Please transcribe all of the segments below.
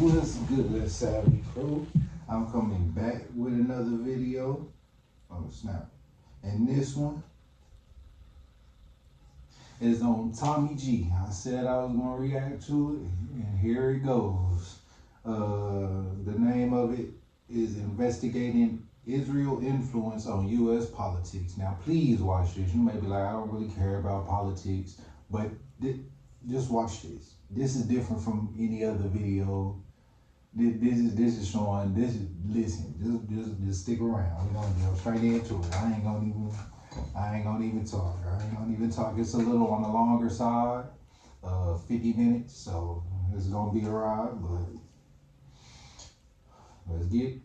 What's good, Savvy Crew? I'm coming back with another video. Oh snap. And this one is on Tommy G. I said I was gonna react to it, and here it goes. The name of it is Investigating Israel Influence on U.S. Politics. Now please watch this. You may be like, I don't really care about politics, but just watch this. This is different from any other video. This is showing. Listen. Just stick around. We're gonna go straight into it. I ain't gonna even talk. It's a little on the longer side, 50 minutes. So it's gonna be a ride, but let's get it.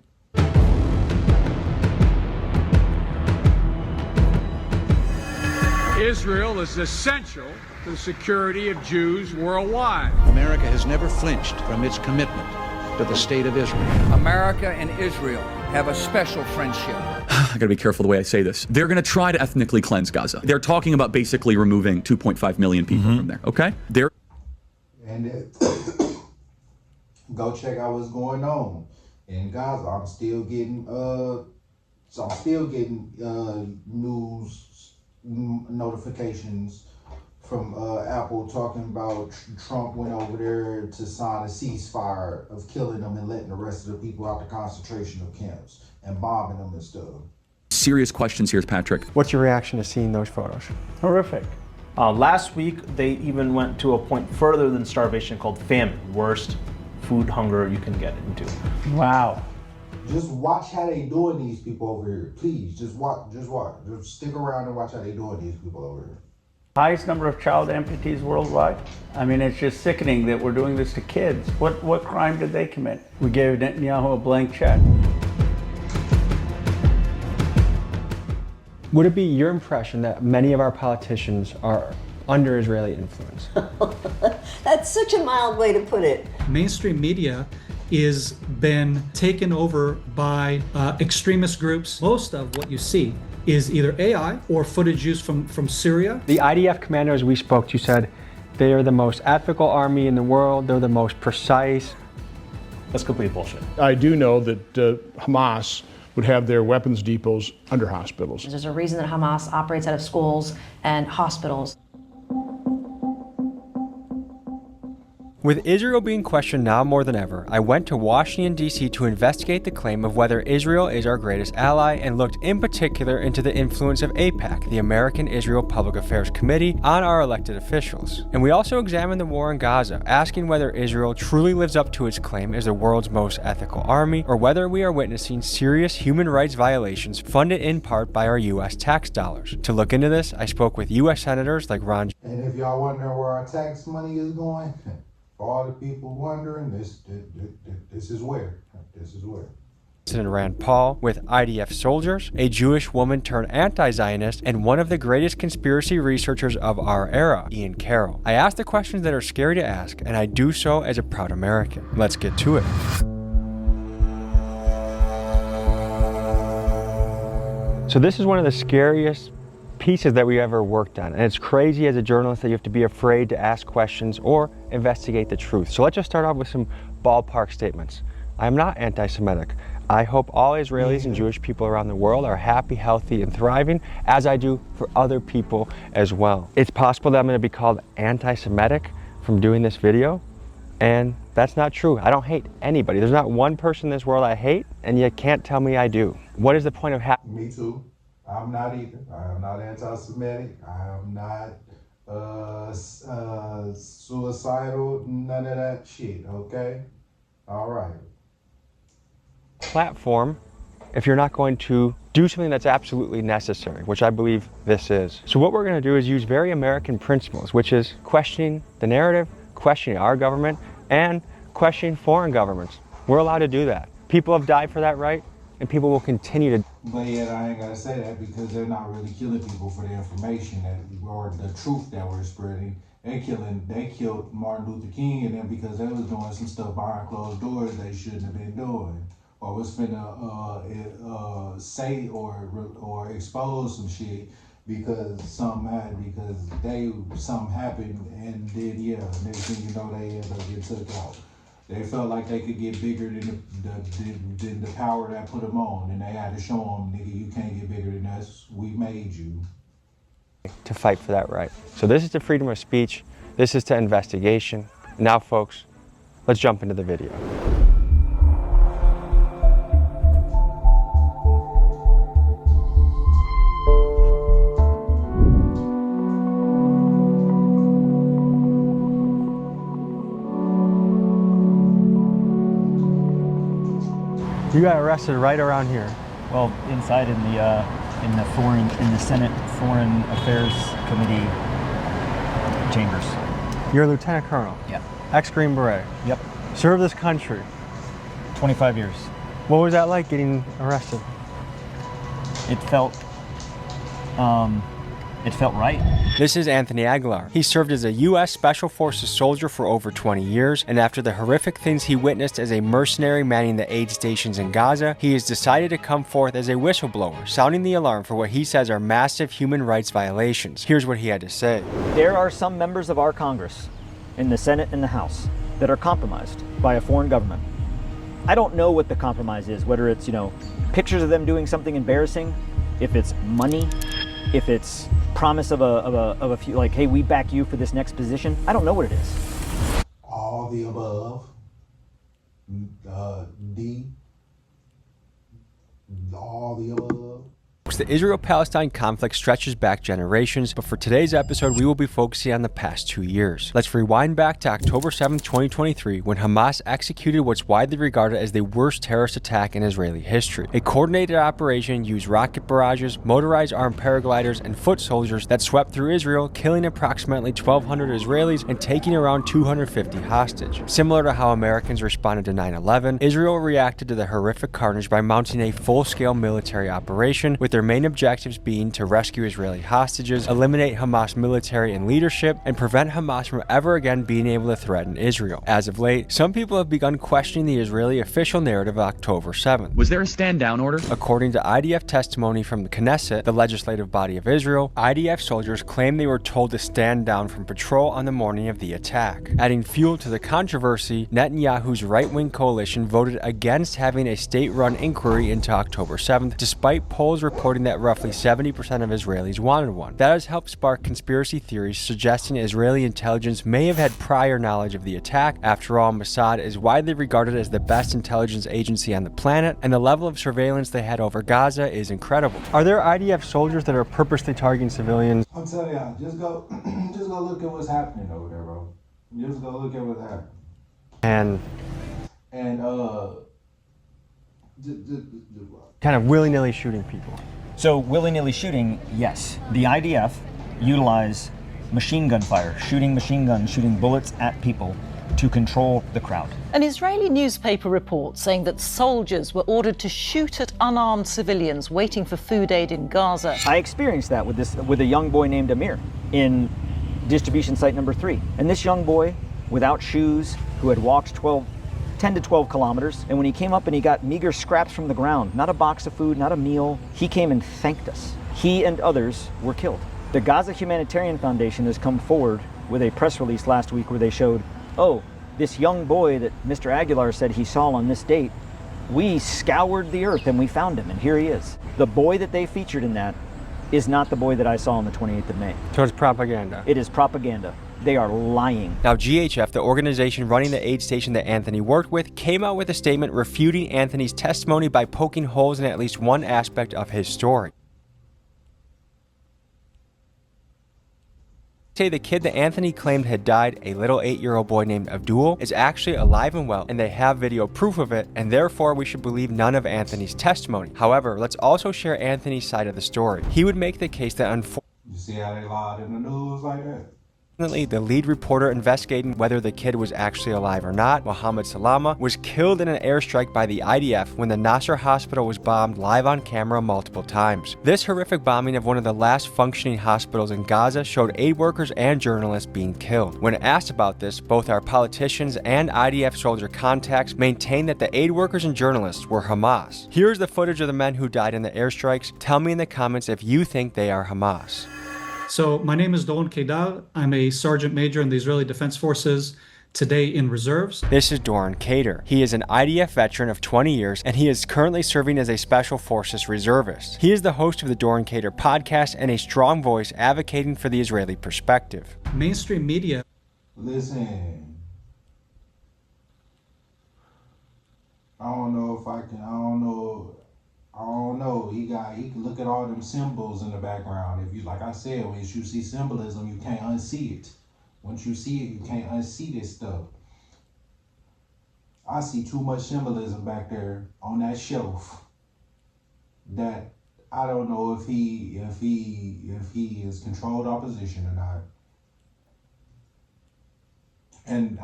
Israel is essential to the security of Jews worldwide. America has never flinched from its commitment to the state of Israel. America and Israel have a special friendship. I gotta be careful the way I say this. They're gonna try to ethnically cleanse Gaza. They're talking about basically removing 2.5 million people from there, okay? Go check out what's going on in Gaza. I'm still getting news notifications from Apple talking about Trump went over there to sign a ceasefire of killing them and letting the rest of the people out the concentration camps and bombing them and stuff. Serious questions here, Patrick. What's your reaction to seeing those photos? Horrific. Last week, they even went to a point further than starvation called famine. Worst food hunger you can get into. Wow. Just watch how they doing these people over here. Please, just watch. Just stick around and watch how they doing these people over here. Highest number of child amputees worldwide. I mean, it's just sickening that we're doing this to kids. What crime did they commit? We gave Netanyahu a blank check. Would it be your impression that many of our politicians are under Israeli influence? That's such a mild way to put it. Mainstream media is been taken over by extremist groups. Most of what you see is either AI or footage used from Syria. The IDF commanders we spoke to said they are the most ethical army in the world, they're the most precise. That's complete bullshit. I do know that Hamas would have their weapons depots under hospitals. There's a reason that Hamas operates out of schools and hospitals. With Israel being questioned now more than ever, I went to Washington, D.C. to investigate the claim of whether Israel is our greatest ally and looked in particular into the influence of AIPAC, the American Israel Public Affairs Committee, on our elected officials. And we also examined the war in Gaza, asking whether Israel truly lives up to its claim as the world's most ethical army, or whether we are witnessing serious human rights violations funded in part by our U.S. tax dollars. To look into this, I spoke with U.S. senators like Ron. And if y'all wonder where our tax money is going, for all the people wondering, this is where. President Rand Paul, with IDF soldiers, a Jewish woman turned anti-Zionist, and one of the greatest conspiracy researchers of our era, Ian Carroll. I ask the questions that are scary to ask, and I do so as a proud American. Let's get to it. So this is one of the scariest pieces that we ever worked on, and it's crazy as a journalist that you have to be afraid to ask questions or investigate the truth. So let's just start off with some ballpark statements. I'm not anti-Semitic. I hope all Israelis and Jewish people around the world are happy, healthy, and thriving, as I do for other people as well. It's possible that I'm going to be called anti-Semitic from doing this video, and that's not true. I don't hate anybody. There's not one person in this world I hate, and you can't tell me I do. What is the point of Me too. I'm not either. I am not anti-Semitic. I am not suicidal. None of that shit. Okay. All right. Platform if you're not going to do something that's absolutely necessary, which I believe this is. So what we're going to do is use very American principles, which is questioning the narrative, questioning our government, and questioning foreign governments. We're allowed to do that. People have died for that right, and people will continue to. But yet I ain't gotta say that because they're not really killing people for the information or the truth that we're spreading. They killed Martin Luther King and then because they was doing some stuff behind closed doors they shouldn't have been doing, or was finna say or expose some shit because something happened and then next thing you know they end up getting took out. They felt like they could get bigger than the power that put them on, and they had to show them, nigga, you can't get bigger than us. We made you. To fight for that right. So this is to freedom of speech. This is to investigation. Now, folks, let's jump into the video. You got arrested right around here. Well, inside in the Senate Foreign Affairs Committee chambers. You're a lieutenant colonel. Yeah. Ex-Green Beret. Yep. Served this country. 25 years. What was that like getting arrested? It felt right. This is Anthony Aguilar. He served as a U.S. Special Forces soldier for over 20 years, and after the horrific things he witnessed as a mercenary manning the aid stations in Gaza, he has decided to come forth as a whistleblower, sounding the alarm for what he says are massive human rights violations. Here's what he had to say. There are some members of our Congress, in the Senate and the House, that are compromised by a foreign government. I don't know what the compromise is, whether it's, pictures of them doing something embarrassing, if it's money, if it's promise of a few, like, hey, we back you for this next position. I don't know what it is. All the above. All the above. The Israel-Palestine conflict stretches back generations, but for today's episode, we will be focusing on the past 2 years. Let's rewind back to October 7th, 2023, when Hamas executed what's widely regarded as the worst terrorist attack in Israeli history. A coordinated operation used rocket barrages, motorized armed paragliders, and foot soldiers that swept through Israel, killing approximately 1,200 Israelis and taking around 250 hostage. Similar to how Americans responded to 9/11, Israel reacted to the horrific carnage by mounting a full-scale military operation, with their main objectives being to rescue Israeli hostages, eliminate Hamas military and leadership, and prevent Hamas from ever again being able to threaten Israel. As of late, some people have begun questioning the Israeli official narrative of October 7th. Was there a stand-down order? According to IDF testimony from the Knesset, the legislative body of Israel, IDF soldiers claimed they were told to stand down from patrol on the morning of the attack. Adding fuel to the controversy, Netanyahu's right-wing coalition voted against having a state-run inquiry into October 7th, despite polls reporting that roughly 70% of Israelis wanted one. That has helped spark conspiracy theories suggesting Israeli intelligence may have had prior knowledge of the attack. After all, Mossad is widely regarded as the best intelligence agency on the planet, and the level of surveillance they had over Gaza is incredible. Are there IDF soldiers that are purposely targeting civilians? I'm telling y'all, just go look at what's happening over there, bro. Just go look at what's happening. And kind of willy-nilly shooting people. So willy-nilly shooting, yes. The IDF utilize machine gun fire, shooting machine guns, shooting bullets at people to control the crowd. An Israeli newspaper report saying that soldiers were ordered to shoot at unarmed civilians waiting for food aid in Gaza. I experienced that with a young boy named Amir in distribution site number 3. And this young boy, without shoes, who had walked 10 to 12 kilometers, and when he came up and he got meager scraps from the ground, not a box of food, not a meal, he came and thanked us. He and others were killed. The Gaza Humanitarian Foundation has come forward with a press release last week where they showed, oh, this young boy that Mr. Aguilar said he saw on this date, we scoured the earth and we found him, and here he is. The boy that they featured in that is not the boy that I saw on the 28th of May. So it's propaganda. It is propaganda. They are lying. Now, GHF, the organization running the aid station that Anthony worked with, came out with a statement refuting Anthony's testimony by poking holes in at least one aspect of his story. Say the kid that Anthony claimed had died, a little 8-year-old boy named Abdul, is actually alive and well, and they have video proof of it, and therefore we should believe none of Anthony's testimony. However, let's also share Anthony's side of the story. He would make the case that you see how they lied in the news like that? The lead reporter investigating whether the kid was actually alive or not, Mohammed Salama, was killed in an airstrike by the IDF when the Nasser hospital was bombed live on camera multiple times. This horrific bombing of one of the last functioning hospitals in Gaza showed aid workers and journalists being killed. When asked about this, both our politicians and IDF soldier contacts maintained that the aid workers and journalists were Hamas. Here's the footage of the men who died in the airstrikes. Tell me in the comments if you think they are Hamas. So my name is Doron Kedar. I'm a sergeant major in the Israeli Defense Forces. today in reserves. This is Doran Cater. He is an IDF veteran of 20 years, and he is currently serving as a Special Forces reservist. He is the host of the Doran Cater podcast and a strong voice advocating for the Israeli perspective. Mainstream media. Listen, I don't know. He can look at all them symbols in the background. If you, like I said, once you see symbolism, you can't unsee it. Once you see it, you can't unsee this stuff. I see too much symbolism back there on that shelf that I don't know if he is controlled opposition or not. And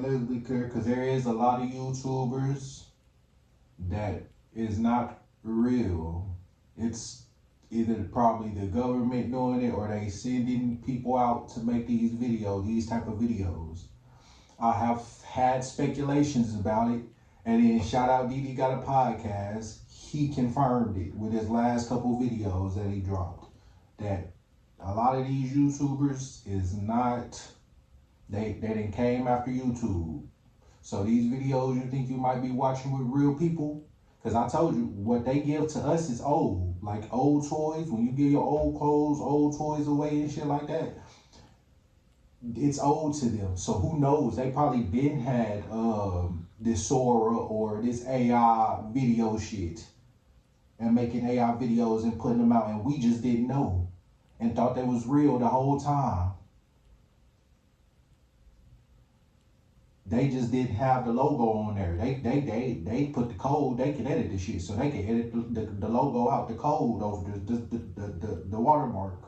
let's be clear, because there is a lot of YouTubers that is not real. It's either probably the government doing it or they sending people out to make these type of videos. I have had speculations about it, and then shout out Didi Got a Podcast. He confirmed it with his last couple videos that he dropped, that a lot of these YouTubers is not, they didn't came after YouTube. So these videos you think you might be watching with real people, because I told you, what they give to us is old. Like old toys, when you give your old clothes, old toys away and shit like that, it's old to them. So who knows? They probably been had this Sora or this AI video shit and making AI videos and putting them out, and we just didn't know and thought they was real the whole time. They just didn't have the logo on there. They put the code. They can edit the shit, so they can edit the logo out, the code over the watermark.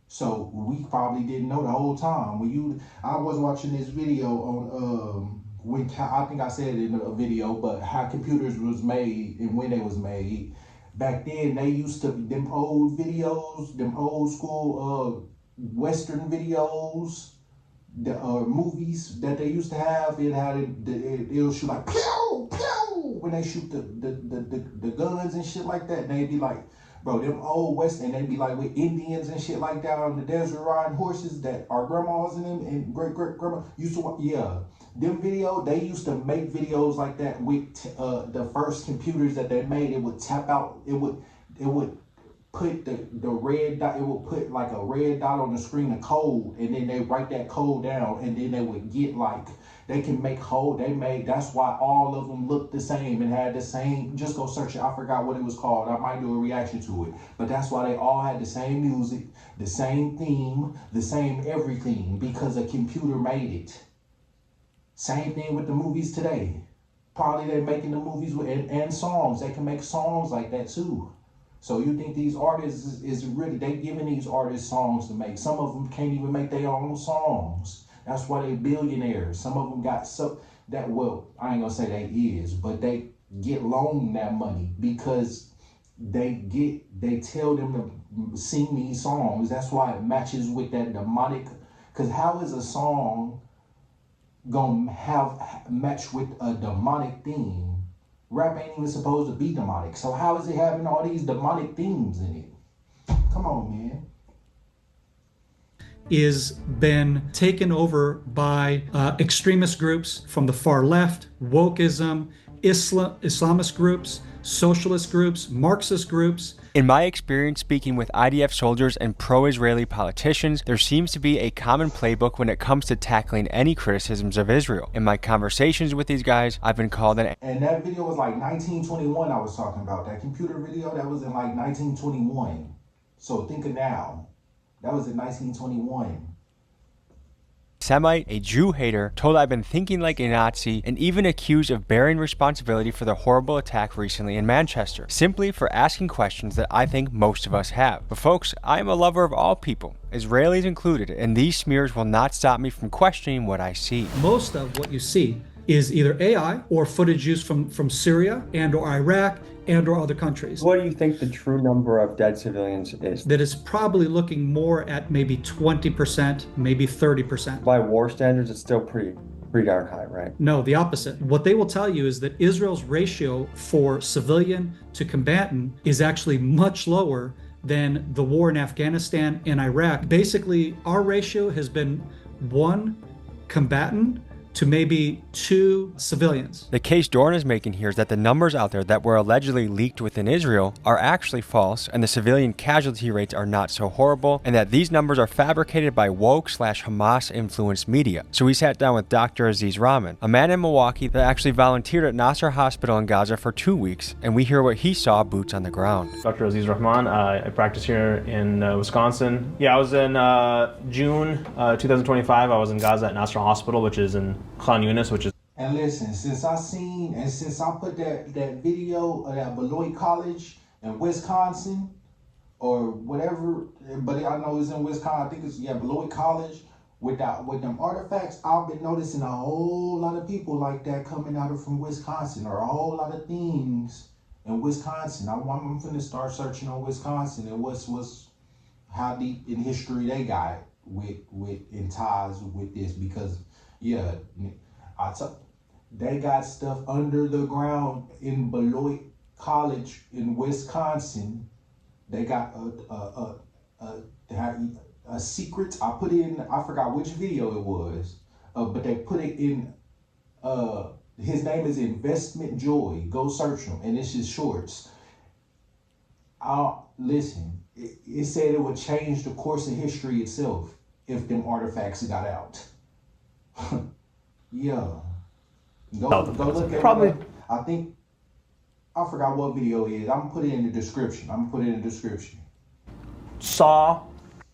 So we probably didn't know the whole time. I was watching this video on I think I said it in a video, but how computers was made and when they was made. Back then, they used to, them old videos, them old school Western videos, the movies that they used to have, it'll shoot like pew pew when they shoot the guns and shit like that. And they'd be like, bro, them old West, and they'd be like with Indians and shit like that on the desert riding horses that our grandmas and them and great grandma used to, them videos, they used to make videos like that with the first computers that they made. It would tap out, it would put the red dot, it would put like a red dot on the screen of code, and then they write that code down, and then they would get like, they can make that's why all of them looked the same and had the same, just go search it, I forgot what it was called, I might do a reaction to it, but that's why they all had the same music, the same theme, the same everything, because a computer made it. Same thing with the movies today. Probably they're making the movies and songs, they can make songs like that too. So you think these artists is really, they giving these artists songs to make. Some of them can't even make their own songs. That's why they billionaires. Some of them got well, I ain't gonna say they is, but they get loaned that money because they tell them to sing these songs. That's why it matches with that demonic, because how is a song gonna match with a demonic theme? Rap ain't even supposed to be demonic. So how is it having all these demonic themes in it? Come on, man. Is been taken over by extremist groups from the far left, wokeism, Islamist groups, socialist groups, Marxist groups. In my experience speaking with IDF soldiers and pro-Israeli politicians, there seems to be a common playbook when it comes to tackling any criticisms of Israel. In my conversations with these guys, I've been called an... And that video was like 1921 I was talking about. That computer video, that was in like 1921. So think of now. That was in 1921. Semite, a Jew hater, told I've been thinking like a Nazi, and even accused of bearing responsibility for the horrible attack recently in Manchester, simply for asking questions that I think most of us have. But folks, I am a lover of all people, Israelis included, and these smears will not stop me from questioning what I see. Most of what you see is either AI or footage used from Syria and or Iraq and or other countries. What do you think the true number of dead civilians is? That is probably looking more at maybe 20%, maybe 30%. By war standards, it's still pretty darn high, right? No, the opposite. What they will tell you is that Israel's ratio for civilian to combatant is actually much lower than the war in Afghanistan and Iraq. Basically, our ratio has been 1 combatant to maybe 2 civilians. The case Dorn is making here is that the numbers out there that were allegedly leaked within Israel are actually false, and the civilian casualty rates are not so horrible, and that these numbers are fabricated by woke/Hamas-influenced media. So we sat down with Dr. Aziz Rahman, a man in Milwaukee that actually volunteered at Nasser Hospital in Gaza for 2 weeks, and we hear what he saw boots on the ground. Dr. Aziz Rahman, I practice here in Wisconsin. Yeah, I was in June 2025. I was in Gaza at Nasser Hospital, which is in Khan Yunis, which is. And listen, since I put that video of that Beloit College in Wisconsin, or whatever, but I know it's in Wisconsin, I think it's, Beloit College, with them artifacts, I've been noticing a whole lot of people like that coming out from Wisconsin, or a whole lot of things in Wisconsin. I'm finna start searching on Wisconsin and how deep in history they got in ties with this, because they got stuff under the ground in Beloit College in Wisconsin. They got a secret. I put it in, I forgot which video it was, but they put it in, his name is Investment Joy. Go search him, and it's his shorts. Listen, it said it would change the course of history itself if them artifacts got out. Yeah. Go look at probably. I forgot what video it is. I'm gonna put it in the description. Saw.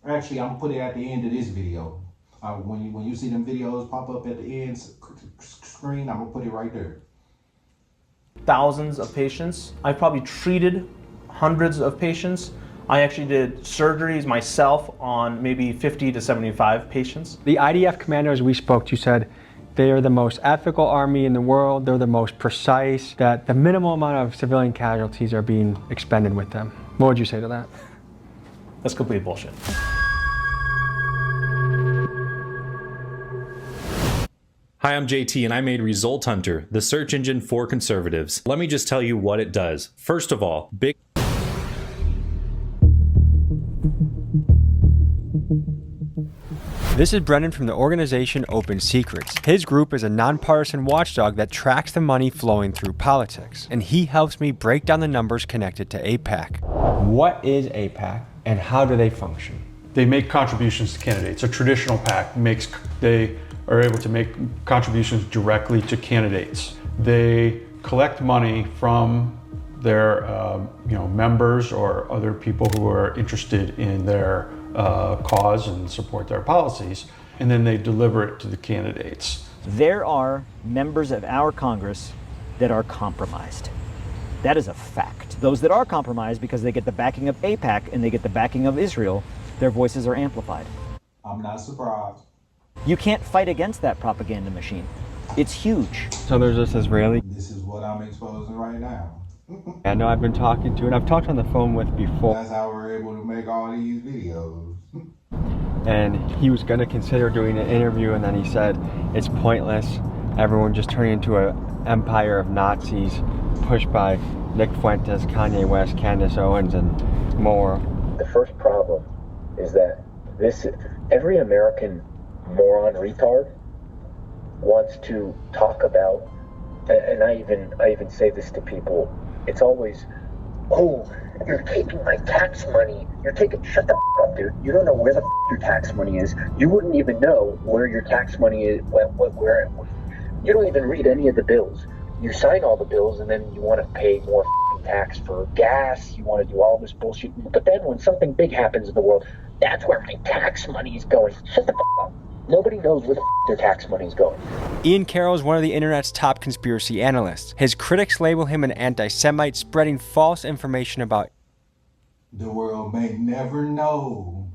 Actually, I'm gonna put it at the end of this video. When you see them videos pop up at the end screen, I'm gonna put it right there. Thousands of patients. I've probably treated hundreds of patients. I actually did surgeries myself on maybe 50 to 75 patients. The IDF commanders we spoke to said they are the most ethical army in the world. They're the most precise, that the minimal amount of civilian casualties are being expended with them. What would you say to that? That's complete bullshit. Hi, I'm JT and I made Result Hunter, the search engine for conservatives. Let me just tell you what it does. First of all, big This is Brendan from the organization Open Secrets. His group is a nonpartisan watchdog that tracks the money flowing through politics, and he helps me break down the numbers connected to AIPAC. What is AIPAC and how do they function? They make contributions to candidates. A traditional PAC they are able to make contributions directly to candidates. They collect money from their members or other people who are interested in their cause and support their policies, and then they deliver it to the candidates. There are members of our Congress that are compromised. That is a fact. Those that are compromised because they get the backing of AIPAC and they get the backing of Israel, their voices are amplified. I'm not surprised. You can't fight against that propaganda machine. It's huge. So there's this Israeli. This is what I'm exposing right now. I know I've been talking to, and I've talked on the phone with before. That's how we're able to make all these videos. And he was going to consider doing an interview, and then he said it's pointless. Everyone just turning into an empire of Nazis pushed by Nick Fuentes, Kanye West, Candace Owens, and more. The first problem is that every American moron retard wants to talk about, and I even say this to people, it's always, oh, you're taking my tax money. Shut the f up, dude. You don't know where the f your tax money is. You wouldn't even know where your tax money is, where you don't even read any of the bills. You sign all the bills and then you want to pay more tax for gas. You want to do all this bullshit. But then when something big happens in the world, that's where my tax money is going. Shut the f up. Nobody knows where the f their tax money is going. Ian Carroll is one of the internet's top conspiracy analysts. His critics label him an anti-Semite spreading false information about the world may never know,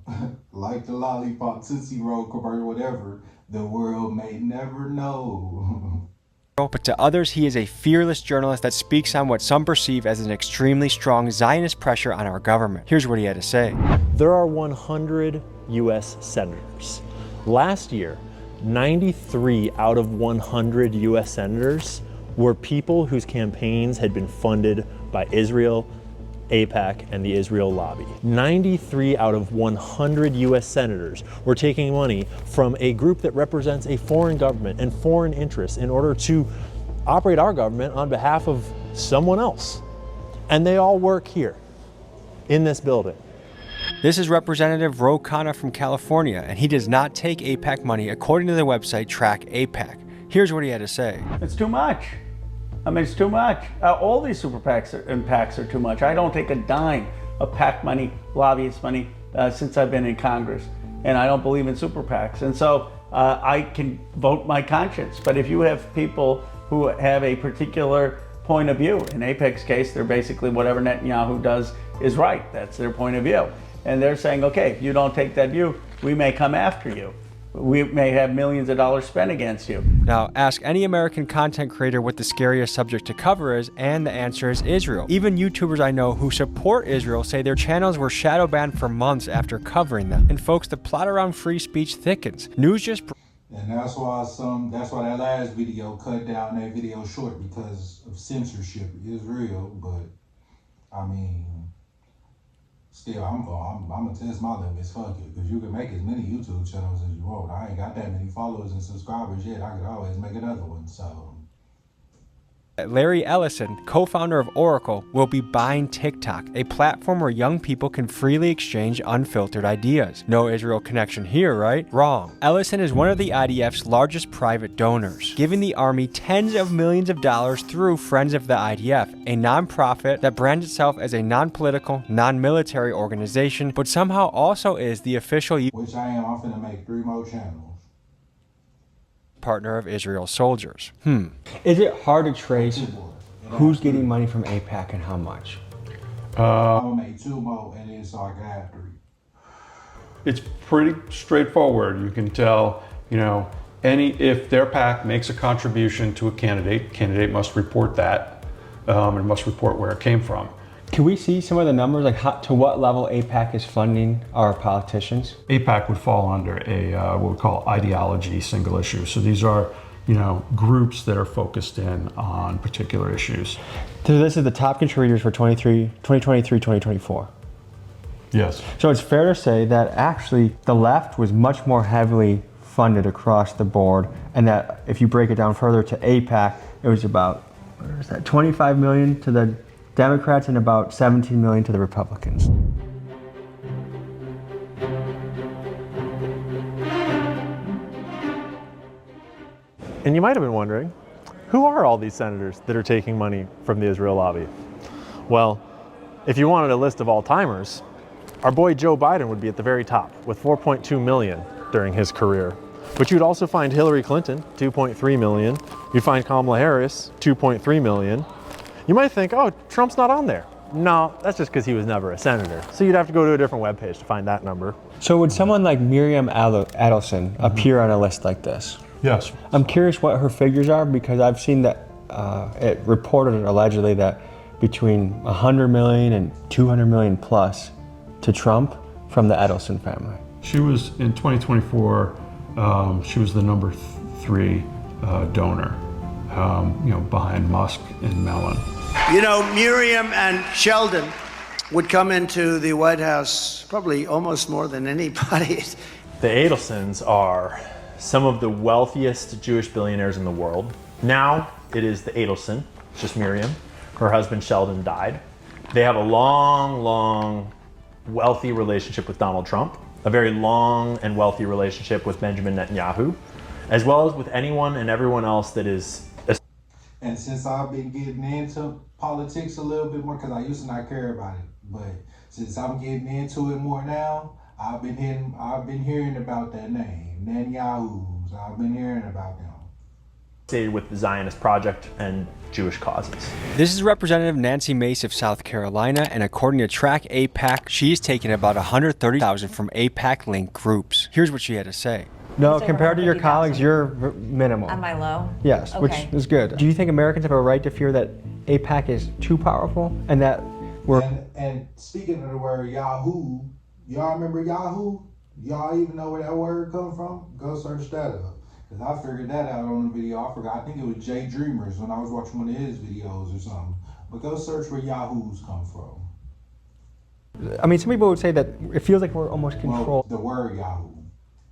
like the Lollipop Tootsie Roll commercial, whatever, the world may never know. But to others, he is a fearless journalist that speaks on what some perceive as an extremely strong Zionist pressure on our government. Here's what he had to say. There are 100 U.S. senators. Last year, 93 out of 100 U.S. senators were people whose campaigns had been funded by Israel AIPAC and the Israel lobby. 93 out of 100 US senators were taking money from a group that represents a foreign government and foreign interests in order to operate our government on behalf of someone else. And they all work here, in this building. This is Representative Ro Khanna from California, and he does not take AIPAC money according to the website Track AIPAC. Here's what he had to say. It's too much. I mean, it's too much. All these super PACs and PACs are too much. I don't take a dime of PAC money, lobbyist money, since I've been in Congress. And I don't believe in super PACs. And so I can vote my conscience. But if you have people who have a particular point of view, in AIPAC's case, they're basically whatever Netanyahu does is right. That's their point of view. And they're saying, okay, if you don't take that view, we may come after you. We may have millions of dollars spent against you. Now, ask any American content creator what the scariest subject to cover is, and the answer is Israel. Even YouTubers I know who support Israel say their channels were shadow banned for months after covering them. And folks, the plot around free speech thickens. News just... And that's why that last video cut down that video short, because of censorship. Israel, but I mean, still, I'm gonna test my limits. Fuck it, because you can make as many YouTube channels as you want. I ain't got that many followers and subscribers yet. I could always make another one. So. Larry Ellison, co-founder of Oracle, will be buying TikTok, a platform where young people can freely exchange unfiltered ideas. No Israel connection here, right? Wrong. Ellison is one of the IDF's largest private donors, giving the army tens of millions of dollars through Friends of the IDF, a nonprofit that brands itself as a non-political, non-military organization, but somehow also is the official which I am. I'm finna make 3 more channels. Partner of Israel's soldiers. Is it hard to trace who's getting money from AIPAC and how much? I'm gonna make 2 more, and then so I can have 3. It's pretty straightforward. You can tell, if their PAC makes a contribution to a candidate must report that, and must report where it came from. Can we see some of the numbers, like to what level AIPAC is funding our politicians? AIPAC would fall under a what we call ideology single issue. So these are, groups that are focused in on particular issues. So this is the top contributors for 2023-2024. Yes. So it's fair to say that actually the left was much more heavily funded across the board, and that if you break it down further to AIPAC, it was about, what is that, 25 million to the Democrats and about 17 million to the Republicans. And you might have been wondering, who are all these senators that are taking money from the Israel lobby? Well, if you wanted a list of all-timers, our boy Joe Biden would be at the very top with 4.2 million during his career. But you'd also find Hillary Clinton, 2.3 million. You'd find Kamala Harris, 2.3 million. You might think, oh, Trump's not on there. No, that's just because he was never a senator. So you'd have to go to a different webpage to find that number. So would someone like Miriam Adelson appear on a list like this? Yes. I'm curious what her figures are, because I've seen that it reported allegedly that between 100 million and 200 million plus to Trump from the Adelson family. She was, in 2024, she was the number 3 donor. Behind Musk and Mellon. Miriam and Sheldon would come into the White House probably almost more than anybody. The Adelsons are some of the wealthiest Jewish billionaires in the world. Now it is the Adelson, just Miriam. Her husband Sheldon died. They have a long, wealthy relationship with Donald Trump, a very long and wealthy relationship with Benjamin Netanyahu, as well as with anyone and everyone else that is. And since I've been getting into politics a little bit more, because I used to not care about it, but since I'm getting into it more now, I've been hearing about that name, Netanyahu's. I've been hearing about them. With the Zionist Project and Jewish causes. This is Representative Nancy Mace of South Carolina, and according to Track AIPAC, she's taken about $130,000 from AIPAC-linked groups. Here's what she had to say. No, compared to your colleagues, you're minimal. Am I low? Yes, Okay. which is good. Do you think Americans have a right to fear that AIPAC is too powerful and that we're... And speaking of the word Yahoo, y'all remember Yahoo? Y'all even know where that word come from? Go search that up. Because I figured that out on the video. I forgot. I think it was Jay Dreamers when I was watching one of his videos or something. But go search where Yahoos come from. I mean, some people would say that it feels like we're almost controlled. The word Yahoo.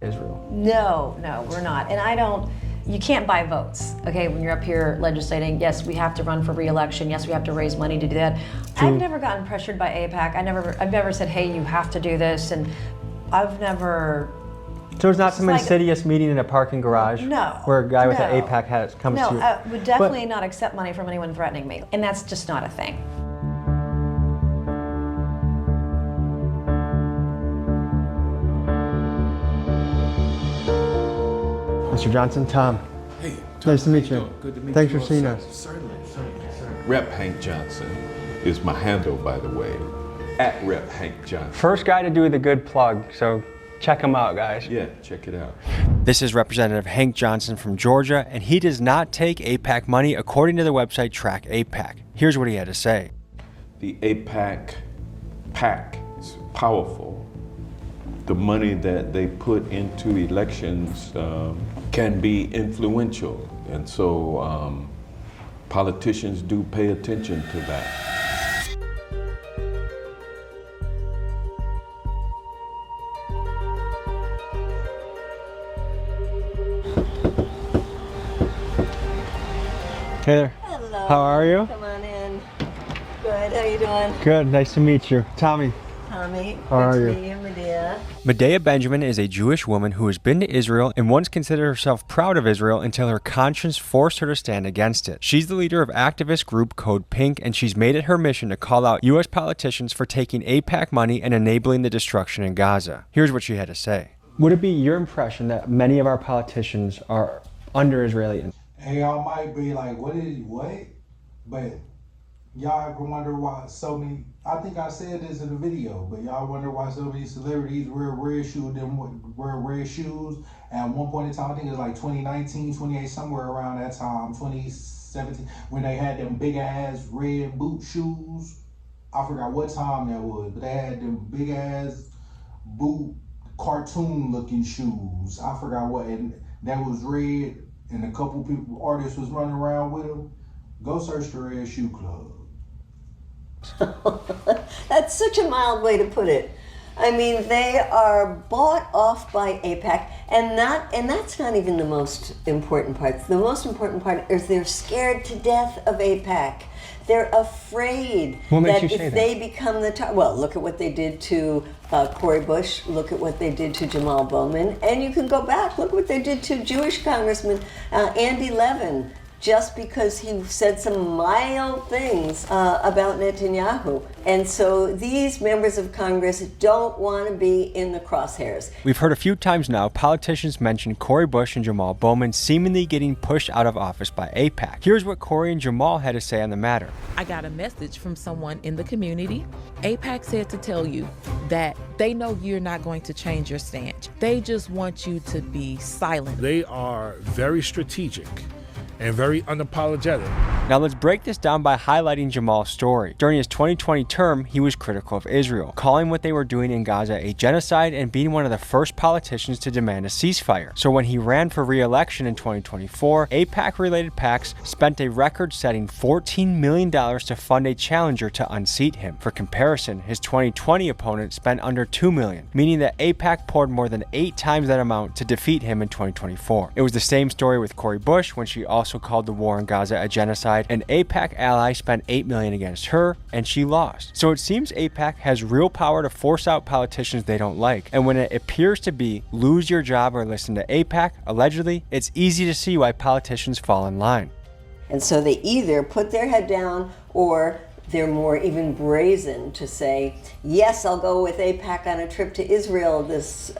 Israel. No, we're not. And you can't buy votes, okay, when you're up here legislating. Yes, we have to run for re-election. Yes, we have to raise money to do that. I've never gotten pressured by AIPAC. I've never said, hey, you have to do this, and I've never... So it's not some insidious meeting in a parking garage where a guy with an AIPAC hat comes to you? No, I would definitely not accept money from anyone threatening me, and that's just not a thing. Mr. Johnson, Tom. Hey, nice to meet you. Good to meet you. Thanks for seeing us. Certainly. Rep Hank Johnson is my handle, by the way. At Rep Hank Johnson. First guy to do the good plug, so check him out, guys. Yeah, check it out. This is Representative Hank Johnson from Georgia, and he does not take AIPAC money according to the website Track AIPAC. Here's what he had to say. The AIPAC PAC is powerful. The money that they put into elections can be influential, and so politicians do pay attention to that. Hey there. Hello. How are you? Come on in. Good. How you doing? Good. Nice to meet you. Tommy. Tommy. How are you? Good to meet you, Medea. Medea Benjamin is a Jewish woman who has been to Israel and once considered herself proud of Israel until her conscience forced her to stand against it. She's the leader of activist group Code Pink, and she's made it her mission to call out U.S. politicians for taking AIPAC money and enabling the destruction in Gaza. Here's what she had to say. Would it be your impression that many of our politicians are under Israeli influence? And y'all might be like, what? But y'all ever wonder why so many, I think I said this in the video, but y'all wonder why so many celebrities wear red shoes, at one point in time, I think it was like 2019, 2018, somewhere around that time, 2017, when they had them big ass red boot shoes. I forgot what time that was, but they had them big ass boot cartoon looking shoes. I forgot what, and that was red, and a couple people, artists was running around with them. Go search the Red Shoe Club. That's such a mild way to put it. I mean, they are bought off by AIPAC, and that's not even the most important part. The most important part is they're scared to death of AIPAC. They're afraid that if they become the target, well, look at what they did to Cori Bush, look at what they did to Jamal Bowman, and you can go back, look what they did to Jewish Congressman Andy Levin, just because he said some mild things about Netanyahu. And so these members of Congress don't want to be in the crosshairs. We've heard a few times now politicians mention Cori Bush and Jamal Bowman seemingly getting pushed out of office by AIPAC. Here's what Cori and Jamal had to say on the matter. I got a message from someone in the community. AIPAC said to tell you that they know you're not going to change your stance. They just want you to be silent. They are very strategic and very unapologetic. Now let's break this down by highlighting Jamal's story. During his 2020 term, he was critical of Israel, calling what they were doing in Gaza a genocide and being one of the first politicians to demand a ceasefire. So when he ran for re-election in 2024, AIPAC-related PACs spent a record-setting $14 million to fund a challenger to unseat him. For comparison, his 2020 opponent spent under $2 million, meaning that AIPAC poured more than 8 times that amount to defeat him in 2024. It was the same story with Cori Bush when she also called the war in Gaza a genocide. An AIPAC ally spent $8 million against her, and she lost. So it seems AIPAC has real power to force out politicians they don't like. And when it appears to be lose your job or listen to AIPAC, allegedly, it's easy to see why politicians fall in line. And so they either put their head down or they're more even brazen to say, yes, I'll go with AIPAC on a trip to Israel this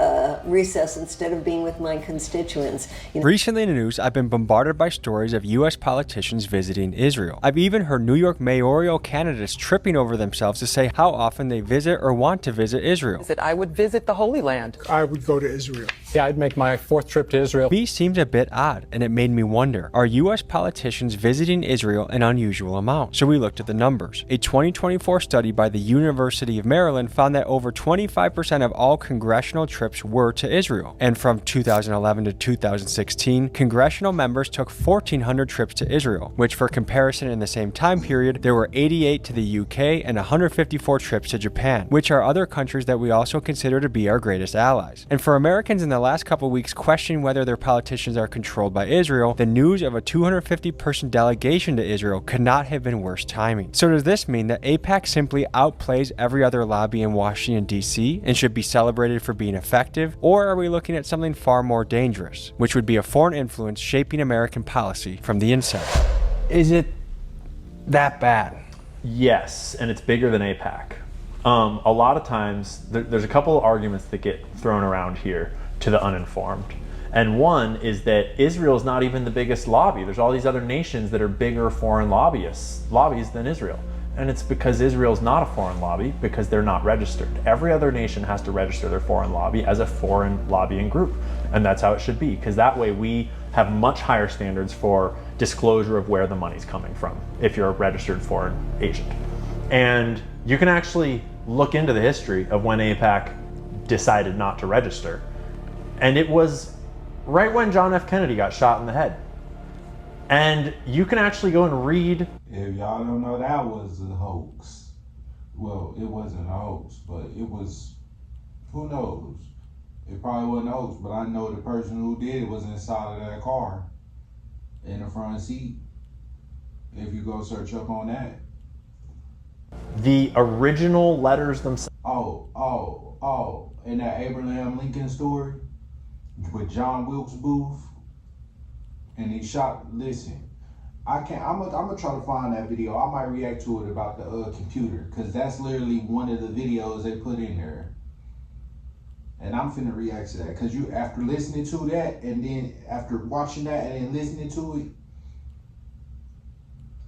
recess instead of being with my constituents. Recently in the news, I've been bombarded by stories of U.S. politicians visiting Israel. I've even heard New York mayoral candidates tripping over themselves to say how often they visit or want to visit Israel. I would visit the Holy Land. I would go to Israel. Yeah, I'd make my 4th trip to Israel. To me seems a bit odd, and it made me wonder, are US politicians visiting Israel an unusual amount? So we looked at the numbers. A 2024 study by the University of Maryland found that over 25% of all congressional trips were to Israel. And from 2011 to 2016, congressional members took 1,400 trips to Israel, which for comparison in the same time period, there were 88 to the UK and 154 trips to Japan, which are other countries that we also consider to be our greatest allies. And for Americans in the last couple weeks questioning whether their politicians are controlled by Israel, the news of a 250-person delegation to Israel could not have been worse timing. So does this mean that AIPAC simply outplays every other lobby in Washington, D.C. and should be celebrated for being effective? Or are we looking at something far more dangerous, which would be a foreign influence shaping American policy from the inside? Is it that bad? Yes, and it's bigger than AIPAC. A lot of times, there's a couple of arguments that get thrown around here to the uninformed. And one is that Israel is not even the biggest lobby. There's all these other nations that are bigger foreign lobbies than Israel. And it's because Israel's not a foreign lobby because they're not registered. Every other nation has to register their foreign lobby as a foreign lobbying group. And that's how it should be, because that way we have much higher standards for disclosure of where the money's coming from if you're a registered foreign agent. And you can actually look into the history of when AIPAC decided not to register. And it was right when John F. Kennedy got shot in the head. And you can actually go and read. If y'all don't know, that was a hoax. Well, it wasn't a hoax, but it was, who knows? It probably wasn't a hoax, but I know the person who did it was inside of that car in the front seat. If you go search up on that. The original letters themselves. In that Abraham Lincoln story with John Wilkes Booth, and he shot. Listen, I'm gonna try to find that video. I might react to it about the computer, because that's literally one of the videos they put in there. And I'm finna react to that, because you, after listening to that, and then after watching that and then listening to it,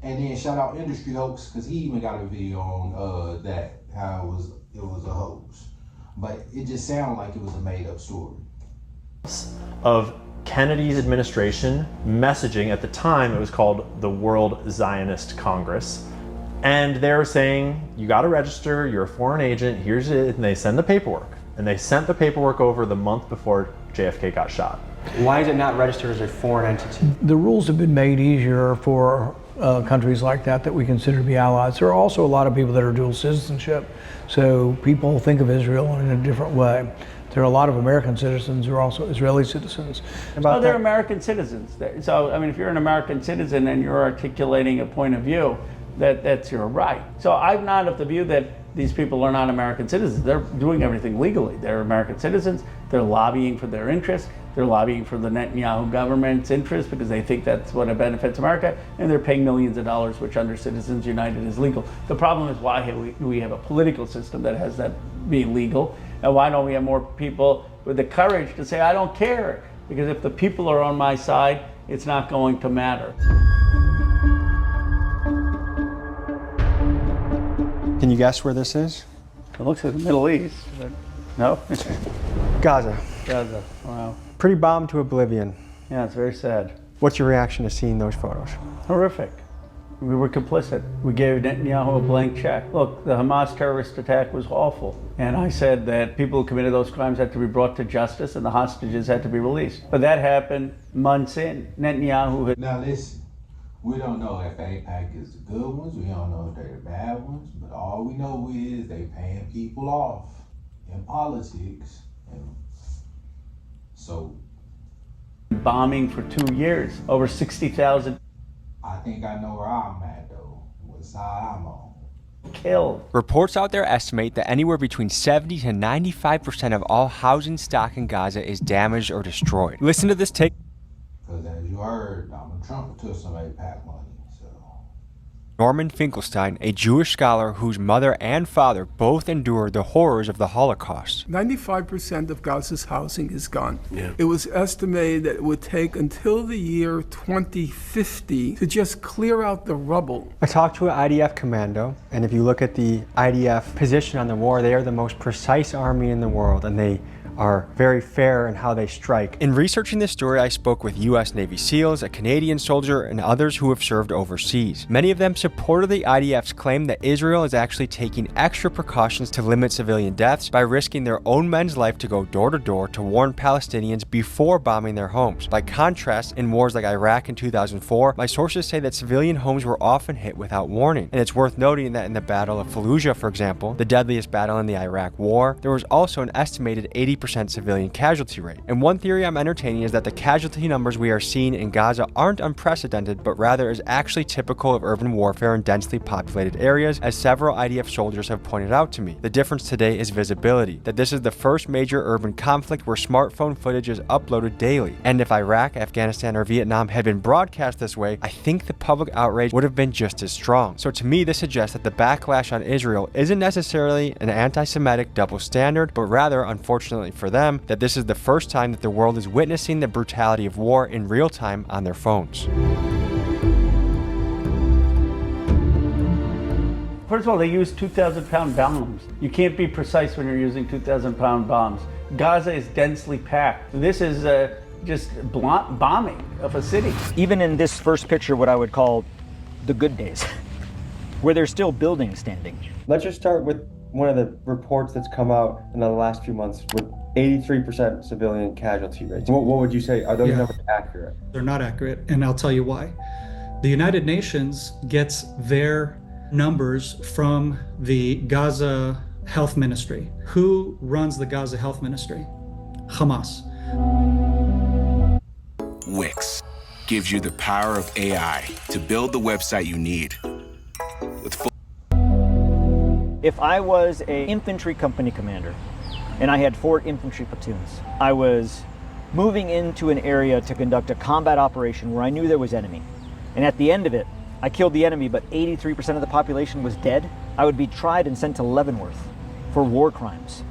and then shout out Industry Hoax, because he even got a video on that, how it was a hoax. But it just sounded like it was a made up story. Of Kennedy's administration messaging, at the time it was called the World Zionist Congress. And they were saying, you gotta register, you're a foreign agent, here's it, and they send the paperwork. And they sent the paperwork over the month before JFK got shot. Why is it not registered as a foreign entity? The rules have been made easier for countries like that we consider to be allies. There are also a lot of people that are dual citizenship, so people think of Israel in a different way. There are a lot of American citizens who are also Israeli citizens. So they're American citizens. So, I mean, if you're an American citizen and you're articulating a point of view, that's your right. So I'm not of the view that these people are not American citizens. They're doing everything legally. They're American citizens. They're lobbying for their interests. They're lobbying for the Netanyahu government's interests because they think that's what benefits America, and they're paying millions of dollars, which under Citizens United is legal. The problem is, why we have a political system that has that being legal, and why don't we have more people with the courage to say, I don't care, because if the people are on my side, it's not going to matter. Can you guess where this is? It looks like the Middle East. But no? Gaza. Gaza, wow. Pretty bombed to oblivion. Yeah, it's very sad. What's your reaction to seeing those photos? Horrific. We were complicit. We gave Netanyahu a blank check. Look, the Hamas terrorist attack was awful. And I said that people who committed those crimes had to be brought to justice and the hostages had to be released. But that happened months in. Netanyahu had... Now listen, we don't know if AIPAC is the good ones, we don't know if they're the bad ones, but all we know is they paying people off in politics. And so... bombing for 2 years, over 60,000. I think I know where I'm at though, what side I'm on. Killed. Reports out there estimate that anywhere between 70 to 95% of all housing stock in Gaza is damaged or destroyed. Listen to this take. Because as you heard, Donald Trump took some AIPAC money, so. Norman Finkelstein, a Jewish scholar whose mother and father both endured the horrors of the Holocaust. 95% of Gaza's housing is gone. Yeah. It was estimated that it would take until the year 2050 to just clear out the rubble. I talked to an IDF commando, and if you look at the IDF position on the war, they are the most precise army in the world, and they are very fair in how they strike. In researching this story, I spoke with US Navy SEALs, a Canadian soldier, and others who have served overseas. Many of them supported the IDF's claim that Israel is actually taking extra precautions to limit civilian deaths by risking their own men's life to go door to door to warn Palestinians before bombing their homes. By contrast, in wars like Iraq in 2004, my sources say that civilian homes were often hit without warning. And it's worth noting that in the Battle of Fallujah, for example, the deadliest battle in the Iraq War, there was also an estimated 80% civilian casualty rate. And one theory I'm entertaining is that the casualty numbers we are seeing in Gaza aren't unprecedented, but rather is actually typical of urban warfare in densely populated areas, as several IDF soldiers have pointed out to me. The difference today is visibility, that this is the first major urban conflict where smartphone footage is uploaded daily. And if Iraq, Afghanistan, or Vietnam had been broadcast this way, I think the public outrage would have been just as strong. So to me, this suggests that the backlash on Israel isn't necessarily an anti-Semitic double standard, but rather, unfortunately for them, that this is the first time that the world is witnessing the brutality of war in real time on their phones. First of all, they use 2,000-pound bombs. You can't be precise when you're using 2,000-pound bombs. Gaza is densely packed. This is just bombing of a city. Even in this first picture, what I would call the good days, where there's still buildings standing. Let's just start with one of the reports that's come out in the last few months with 83% civilian casualty rates. What would you say? Are those numbers accurate? They're not accurate, and I'll tell you why. The United Nations gets their numbers from the Gaza Health Ministry. Who runs the Gaza Health Ministry? Hamas. Wix gives you the power of AI to build the website you need. If I was an infantry company commander and I had 4 infantry platoons, I was moving into an area to conduct a combat operation where I knew there was enemy. And at the end of it, I killed the enemy, but 83% of the population was dead. I would be tried and sent to Leavenworth for war crimes.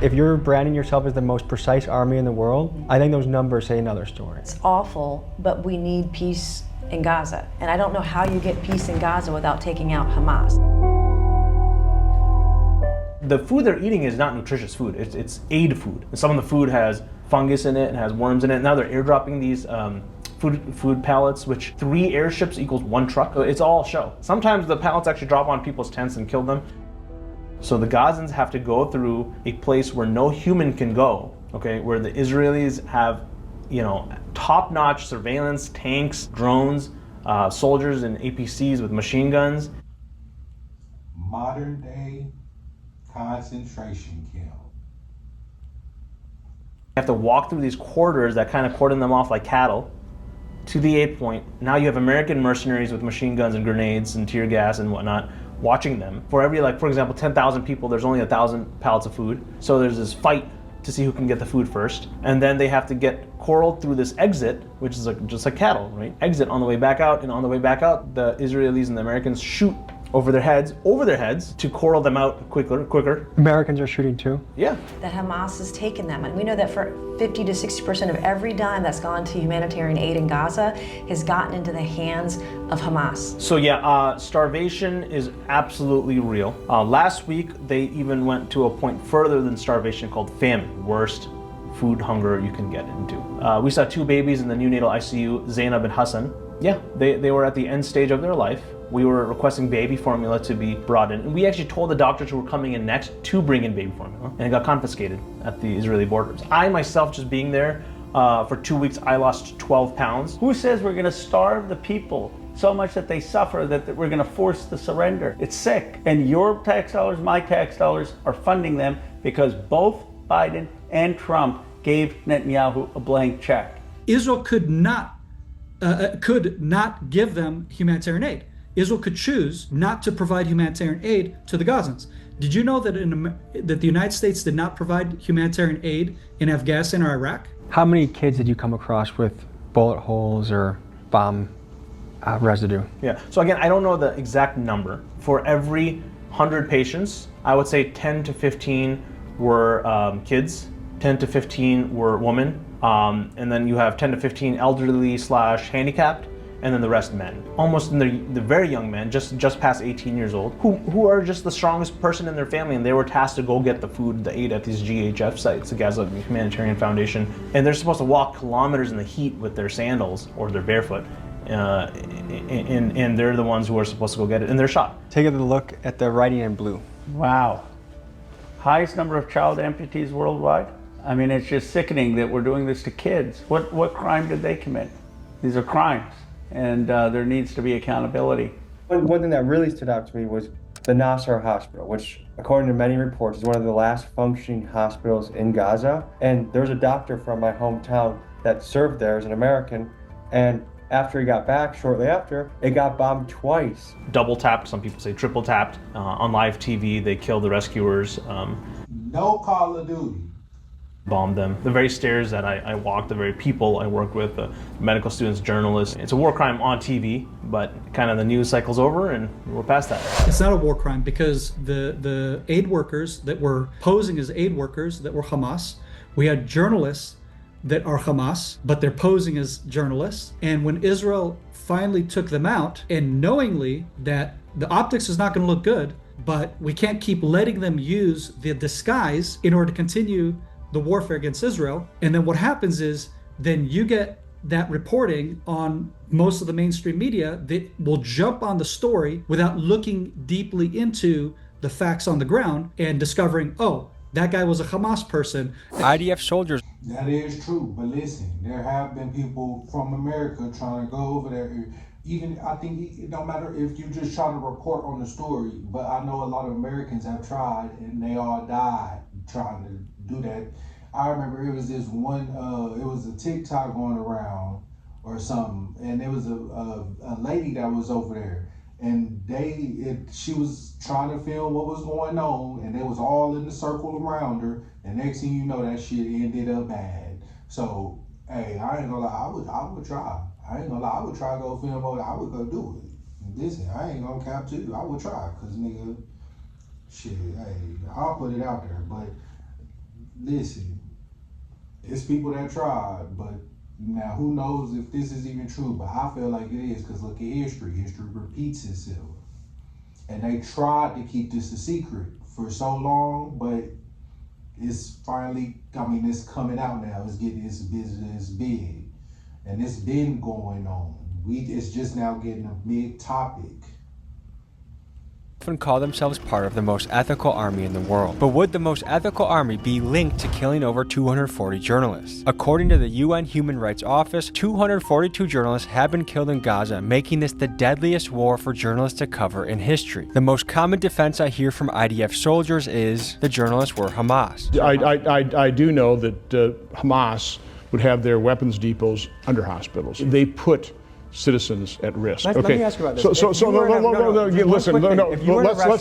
If you're branding yourself as the most precise army in the world, I think those numbers say another story. It's awful, but we need peace in Gaza. And I don't know how you get peace in Gaza without taking out Hamas. The food they're eating is not nutritious food. It's aid food. Some of the food has fungus in it and has worms in it. Now they're airdropping these food pallets, which 3 airships equals 1 truck. It's all show. Sometimes the pallets actually drop on people's tents and kill them. So the Gazans have to go through a place where no human can go, okay, where the Israelis have, top-notch surveillance, tanks, drones, soldiers and APCs with machine guns. Modern day concentration camp. You have to walk through these corridors that kind of cordon them off like cattle to the aid point. Now you have American mercenaries with machine guns and grenades and tear gas and whatnot watching them. For every, for example, 10,000 people, there's only 1,000 pallets of food. So there's this fight to see who can get the food first. And then they have to get corralled through this exit, which is just like cattle, right? Exit on the way back out, and on the way back out, the Israelis and the Americans shoot over their heads to corral them out quicker. Americans are shooting too? Yeah. That Hamas has taken that money. We know that for 50 to 60% of every dime that's gone to humanitarian aid in Gaza has gotten into the hands of Hamas. So yeah, starvation is absolutely real. Last week, they even went to a point further than starvation called famine, worst food hunger you can get into. We saw 2 babies in the neonatal ICU, Zainab and Hassan. Yeah, they were at the end stage of their life. We were requesting baby formula to be brought in. And we actually told the doctors who were coming in next to bring in baby formula, and it got confiscated at the Israeli borders. I myself, just being there for 2 weeks, I lost 12 pounds. Who says we're going to starve the people so much that they suffer that we're going to force the surrender? It's sick. And your tax dollars, my tax dollars are funding them because both Biden and Trump gave Netanyahu a blank check. Israel could not give them humanitarian aid. Israel could choose not to provide humanitarian aid to the Gazans. Did you know that that the United States did not provide humanitarian aid in Afghanistan or Iraq? How many kids did you come across with bullet holes or bomb residue? Yeah, so again, I don't know the exact number. For every 100 patients, I would say 10 to 15 were kids, 10 to 15 were women, and then you have 10 to 15 elderly / handicapped, and then the rest men. Almost in the very young men, just past 18 years old, who are just the strongest person in their family, and they were tasked to go get the food, the aid at these GHF sites, the Gaza Humanitarian Foundation, and they're supposed to walk kilometers in the heat with their sandals or they're barefoot, and they're the ones who are supposed to go get it, and they're shot. Take a look at the writing in blue. Wow. Highest number of child amputees worldwide? I mean, it's just sickening that we're doing this to kids. What crime did they commit? These are crimes, and there needs to be accountability. One thing that really stood out to me was the Nasser Hospital, which, according to many reports, is one of the last functioning hospitals in Gaza. And there was a doctor from my hometown that served there as an American, and after he got back, shortly after, it got bombed twice. Double tapped, some people say triple tapped. On live TV, they killed the rescuers. No Call of Duty. Bombed them. The very stairs that I walked, the very people I worked with, medical students, journalists. It's a war crime on TV, but kind of the news cycle's over and we're past that. It's not a war crime because the aid workers that were posing as aid workers that were Hamas, we had journalists that are Hamas, but they're posing as journalists. And when Israel finally took them out, and knowingly that the optics is not going to look good, but we can't keep letting them use the disguise in order to continue the warfare against Israel. And then what happens is then you get that reporting on most of the mainstream media that will jump on the story without looking deeply into the facts on the ground and discovering, oh, that guy was a Hamas person. IDF soldiers. That is true, but listen, there have been people from America trying to go over there. Even, I think it don't matter if you just try to report on the story, but I know a lot of Americans have tried and they all died trying to do that. I remember it was this one, it was a TikTok going around or something, and there was a lady that was over there, and she was trying to film what was going on, and they was all in the circle around her, and next thing you know, that shit ended up bad. So, hey, I ain't gonna lie, I would try. I ain't gonna lie, I would try to go film over there. I would go do it. Listen, I ain't gonna cap to you. I would try, cause nigga, shit, hey, I'll put it out there. But listen, it's people that tried, but now who knows if this is even true? But I feel like it is, cause look at history. History repeats itself, and they tried to keep this a secret for so long, but it's finally, I mean, it's coming out now. It's getting its business big. And it's been going on. It's just now getting a big topic. Often call themselves part of the most ethical army in the world. But would the most ethical army be linked to killing over 240 journalists? According to the UN Human Rights Office, 242 journalists have been killed in Gaza, making this the deadliest war for journalists to cover in history. The most common defense I hear from IDF soldiers is the journalists were Hamas. I do know that Hamas would have their weapons depots under hospitals. They put citizens at risk. Let me ask you about this.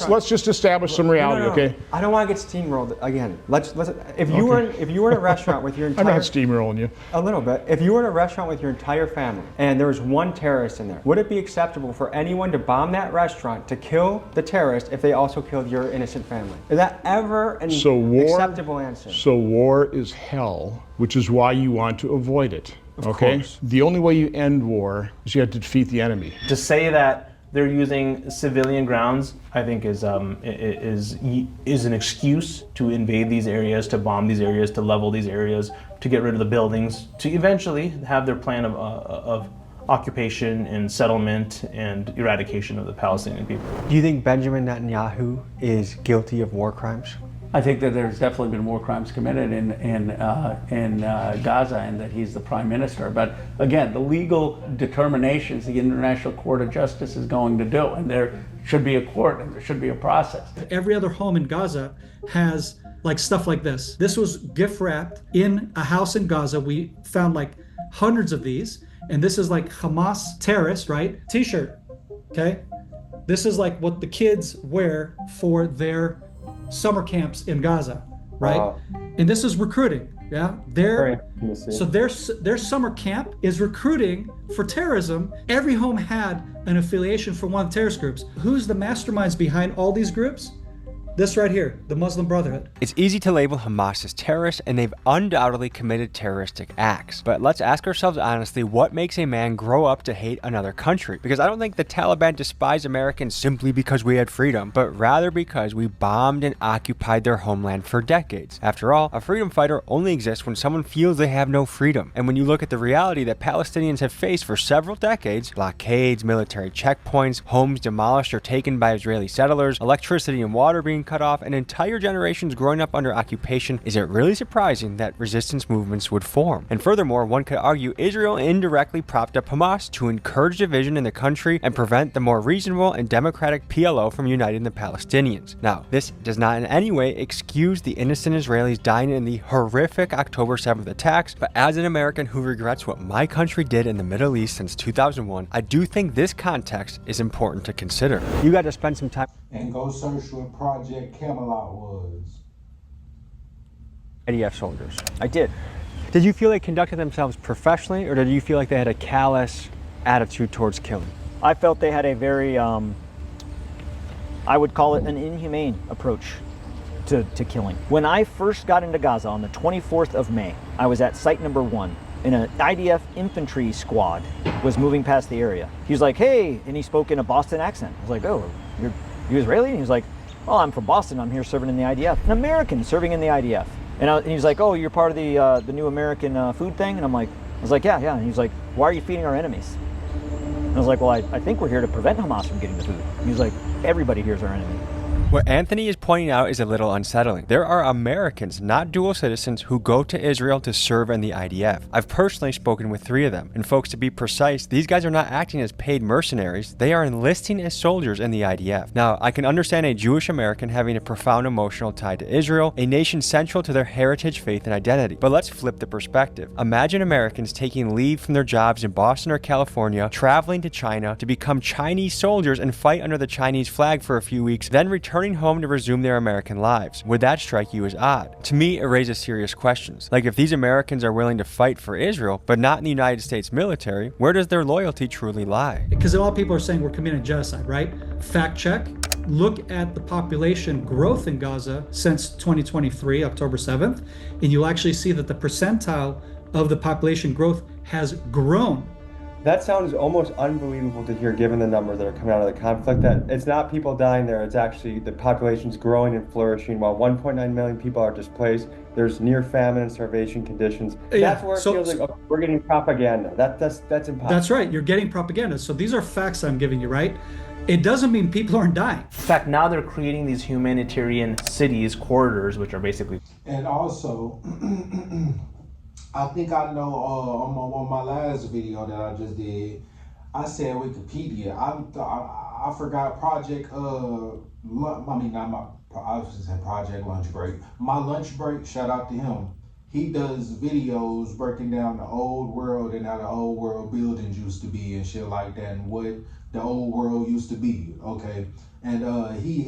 Let's just establish some reality, okay? I don't want to get steamrolled again. If you were in a restaurant with your entire... I'm not steamrolling you. A little bit. If you were in a restaurant with your entire family and there was one terrorist in there, would it be acceptable for anyone to bomb that restaurant to kill the terrorist if they also killed your innocent family? Is that ever an acceptable answer? So war is hell, which is why you want to avoid it. Okay? The only way you end war is you have to defeat the enemy. To say that they're using civilian grounds, I think is an excuse to invade these areas, to bomb these areas, to level these areas, to get rid of the buildings, to eventually have their plan of occupation and settlement and eradication of the Palestinian people. Do you think Benjamin Netanyahu is guilty of war crimes? I think that there's definitely been war crimes committed in Gaza, and that he's the prime minister. But again, the legal determinations the International Court of Justice is going to do, and there should be a court and there should be a process. Every other home in Gaza has like stuff like this. This was gift wrapped in a house in Gaza. We found like hundreds of these, and this is like Hamas terrorist, right? T-shirt, okay? This is like what the kids wear for their summer camps in Gaza, right? Wow. And this is recruiting, yeah? Their summer camp is recruiting for terrorism. Every home had an affiliation for one of the terrorist groups. Who's the masterminds behind all these groups? This right here, the Muslim Brotherhood. It's easy to label Hamas as terrorists, and they've undoubtedly committed terroristic acts. But let's ask ourselves honestly, what makes a man grow up to hate another country? Because I don't think the Taliban despise Americans simply because we had freedom, but rather because we bombed and occupied their homeland for decades. After all, a freedom fighter only exists when someone feels they have no freedom. And when you look at the reality that Palestinians have faced for several decades, blockades, military checkpoints, homes demolished or taken by Israeli settlers, electricity and water being cut off, and entire generations growing up under occupation, is it really surprising that resistance movements would form? And furthermore, one could argue Israel indirectly propped up Hamas to encourage division in the country and prevent the more reasonable and democratic PLO from uniting the Palestinians. Now, this does not in any way excuse the innocent Israelis dying in the horrific October 7th attacks, but as an American who regrets what my country did in the Middle East since 2001, I do think this context is important to consider. You got to spend some time and go search what Project Camelot was. IDF soldiers. I did. Did you feel they conducted themselves professionally, or did you feel like they had a callous attitude towards killing? I felt they had a very, I would call it an inhumane approach to killing. When I first got into Gaza on the 24th of May, I was at site number 1, and an IDF infantry squad was moving past the area. He was like, hey, and he spoke in a Boston accent. I was like, oh, you Israeli? And he was like, well, I'm from Boston, I'm here serving in the IDF. An American serving in the IDF. And he was like, oh, you're part of the new American food thing? And I was like, yeah. And he was like, why are you feeding our enemies? And I was like, well, I think we're here to prevent Hamas from getting the food. And he was like, everybody here is our enemy. What Anthony is pointing out is a little unsettling. There are Americans, not dual citizens, who go to Israel to serve in the IDF. I've personally spoken with 3 of them. And folks, to be precise, these guys are not acting as paid mercenaries. They are enlisting as soldiers in the IDF. Now, I can understand a Jewish American having a profound emotional tie to Israel, a nation central to their heritage, faith, and identity. But let's flip the perspective. Imagine Americans taking leave from their jobs in Boston or California, traveling to China to become Chinese soldiers and fight under the Chinese flag for a few weeks, then returning home to resume their American lives. Would that strike you as odd? To me, it raises serious questions. Like, if these Americans are willing to fight for Israel, but not in the United States military, where does their loyalty truly lie? Because a lot of people are saying we're committing genocide, right? Fact check. Look at the population growth in Gaza since 2023, October 7th, and you'll actually see that the percentile of the population growth has grown. That sounds almost unbelievable to hear given the numbers that are coming out of the conflict, that it's not people dying there, it's actually the population's growing and flourishing. While 1.9 million people are displaced, there's near famine and starvation conditions. That's where it feels like we're getting propaganda. That's impossible. That's right, you're getting propaganda. So these are facts I'm giving you, right? It doesn't mean people aren't dying. In fact, now they're creating these humanitarian cities, corridors, which are basically... And also, I think I know on my last video that I just did, I said Wikipedia. I forgot Project, I said Project Lunch Break. My lunch break, shout out to him. He does videos breaking down the old world and how the old world buildings used to be and shit like that, and what the old world used to be. Okay, and he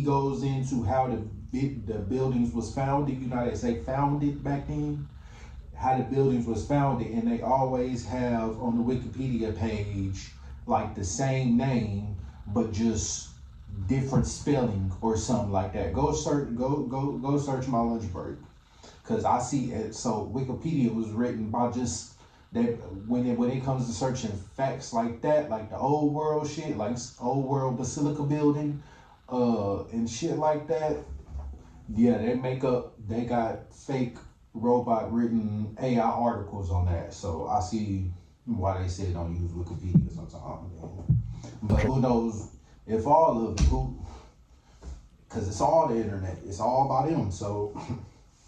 goes into how the buildings was founded. You know, they say founded back then. How the buildings was founded, and they always have on the Wikipedia page like the same name, but just different spelling or something like that. Go search my lunch break, because I see it. So Wikipedia was written by just that when it comes to searching facts like that, like the old world shit, like old world basilica building, and shit like that. Yeah, they got fake robot written AI articles on that. So I see why they say don't use Wikipedia sometimes. But who knows if all of it, because it's all the internet, it's all about them. So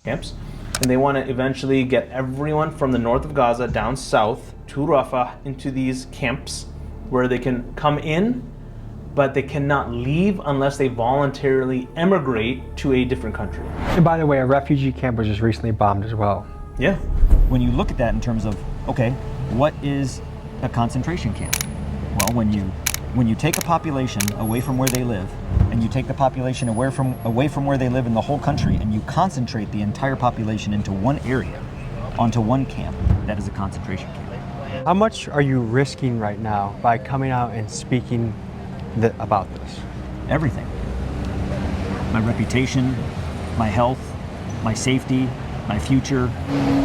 camps, and they want to eventually get everyone from the north of Gaza down south to Rafah into these camps where they can come in, but they cannot leave unless they voluntarily emigrate to a different country. And by the way, a refugee camp was just recently bombed as well. Yeah. When you look at that in terms of, okay, what is a concentration camp? Well, when you take a population away from where they live, and you take the population away from where they live in the whole country, and you concentrate the entire population into one area, onto one camp, that is a concentration camp. How much are you risking right now by coming out and speaking about this? everything. My reputation, my health, my safety, my future,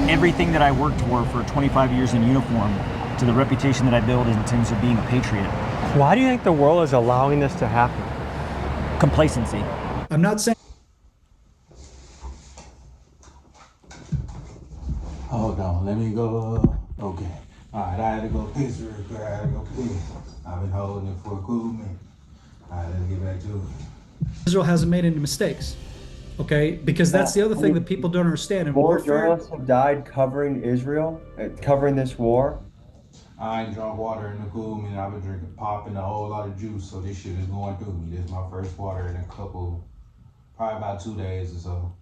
everything that I worked for 25 years in uniform, to the reputation that I built in terms of being a patriot. Why do you think the world is allowing this to happen? Complacency. I'm not saying. Hold on, let me go. Okay. Alright, I had to go piss real quick. I had to go piss. I've been holding it for a cool minute. Alright, let's get back to it. Israel hasn't made any mistakes, okay? Because that's the other thing that people don't understand. In More warfare, journalists have died covering Israel, covering this war. I ain't drunk water in a cool minute. I've been drinking pop and a whole lot of juice, so this shit is going through me. This is my first water in a couple, probably about 2 days or so.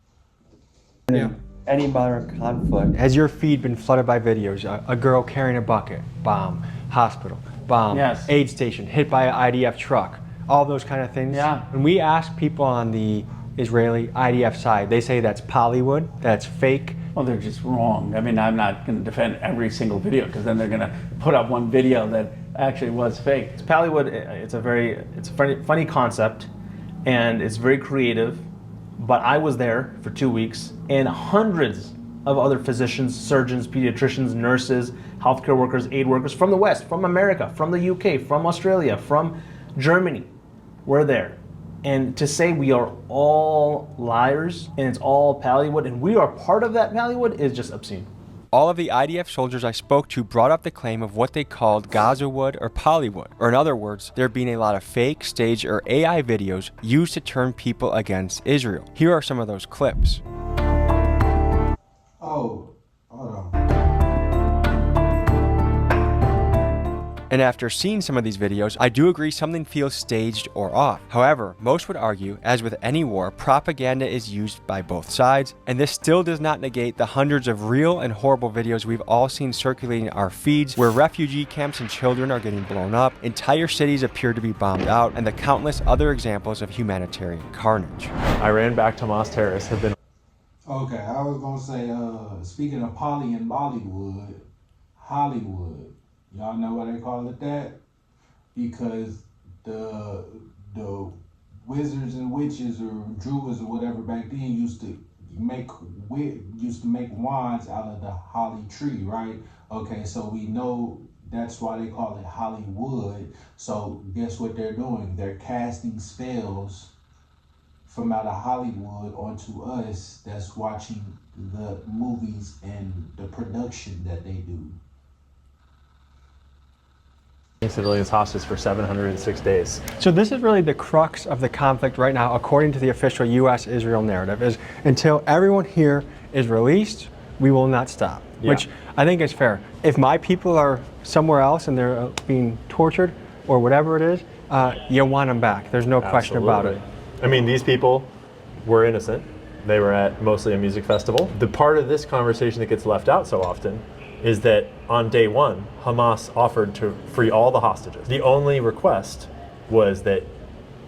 Yeah. Any modern conflict. Has your feed been flooded by videos? A girl carrying a bucket, bomb, hospital, bomb, Yes. aid station, hit by an IDF truck, all those kind of things. Yeah. When we ask people on the Israeli IDF side, they say that's Hollywood, that's fake. Well, they're just wrong. I mean, I'm not going to defend every single video because then they're going to put up one video that actually was fake. It's Pallywood. It's a funny concept, and it's very creative. But I was there for 2 weeks, and hundreds of other physicians, surgeons, pediatricians, nurses, healthcare workers, aid workers from the West, from America, from the UK, from Australia, from Germany were there. And to say we are all liars and it's all Pallywood and we are part of that Pallywood is just obscene. All of the IDF soldiers I spoke to brought up the claim of what they called Gaza wood or Pollywood, or in other words, there being a lot of fake, staged, or AI videos used to turn people against Israel. Here are some of those clips. Oh, hold on. And after seeing some of these videos, I do agree something feels staged or off. However, most would argue, as with any war, propaganda is used by both sides, and this still does not negate the hundreds of real and horrible videos we've all seen circulating our feeds where refugee camps and children are getting blown up, entire cities appear to be bombed out, and the countless other examples of humanitarian carnage. Iran-backed Hamas terrorists have been... Okay, I was gonna say, speaking of Polly and Bollywood, Hollywood. Y'all know why they call it that? Because the wizards and witches or druids or whatever back then used to make wands out of the holly tree, right? Okay, so we know that's why they call it Hollywood. So guess what they're doing? They're casting spells from out of Hollywood onto us that's watching the movies and the production that they do. Civilians hostage for 706 days. So this is really the crux of the conflict right now, according to the official U.S.-Israel narrative, is until everyone here is released, we will not stop, which I think is fair. If my people are somewhere else and they're being tortured or whatever it is, you want them back. There's no question about it. I mean, these people were innocent. They were at mostly a music festival. The part of this conversation that gets left out so often is that on day one, Hamas offered to free all the hostages. The only request was that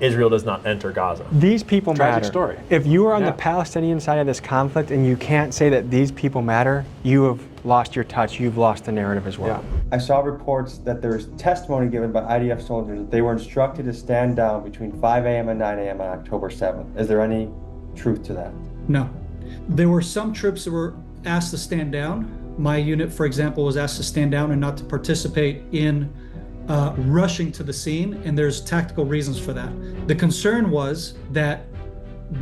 Israel does not enter Gaza. These people Tragic matter. story. If you are on the Palestinian side of this conflict and you can't say that these people matter, you have lost your touch, you've lost the narrative as well. I saw reports that there's testimony given by IDF soldiers that they were instructed to stand down between 5 a.m. and 9 a.m. on October 7th. Is there any truth to that? No. There were some troops that were asked to stand down. My unit, for example, was asked to stand down and not to participate in rushing to the scene, and there's tactical reasons for that. The concern was that